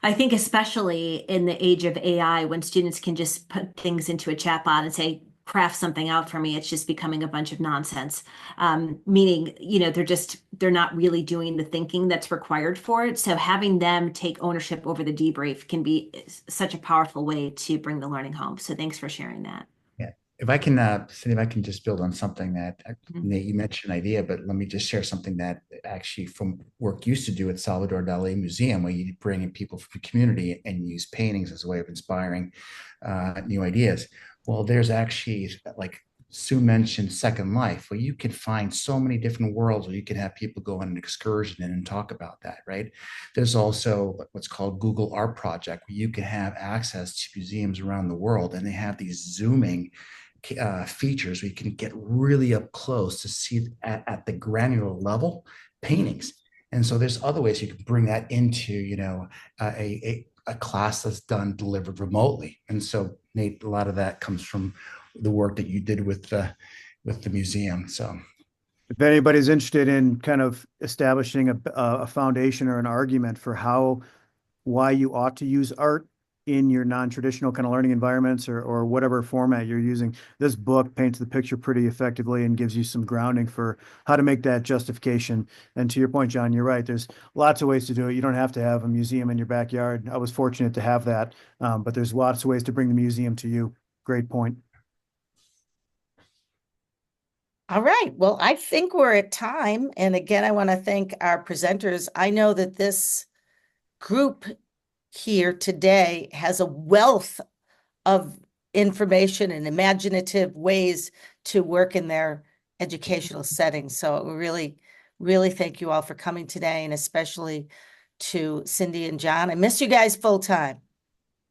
I think especially in the age of AI, when students can just put things into a chatbot and say, craft something out for me, it's just becoming a bunch of nonsense. Meaning, they're not really doing the thinking that's required for it. So having them take ownership over the debrief can be such a powerful way to bring the learning home. So thanks for sharing that. Yeah. If I can, Cindy, if I can just build on something that Nate, you mentioned an idea, but let me just share something that actually from work used to do at Salvador Dali Museum, where you bring in people from the community and use paintings as a way of inspiring new ideas. Well, there's actually, like Sue mentioned, Second Life, where you can find so many different worlds where you can have people go on an excursion and talk about that, right? There's also what's called Google Art Project, where you can have access to museums around the world, and they have these zooming features where you can get really up close to see at the granular level paintings. And so there's other ways you can bring that into, a class that's delivered remotely. And so Nate, a lot of that comes from the work that you did with the museum. So if anybody's interested in kind of establishing a foundation or an argument for why you ought to use art in your non-traditional kind of learning environments or whatever format you're using, this book paints the picture pretty effectively and gives you some grounding for how to make that justification. And to your point, John, you're right. There's lots of ways to do it. You don't have to have a museum in your backyard. I was fortunate to have that, but there's lots of ways to bring the museum to you. Great point. All right. Well, I think we're at time. And again, I want to thank our presenters. I know that this group here today has a wealth of information and imaginative ways to work in their educational settings. So we really, really thank you all for coming today, and especially to Cyndi and John. I miss you guys full time.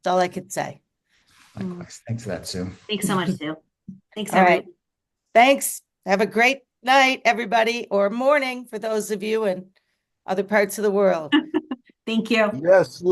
That's all I could say. likewise. Thanks for that, Sue. Thanks so much, Sue. Thanks, All everyone. right. Thanks. Have a great night, everybody, or morning for those of you in other parts of the world. Thank you. Yes, Lou.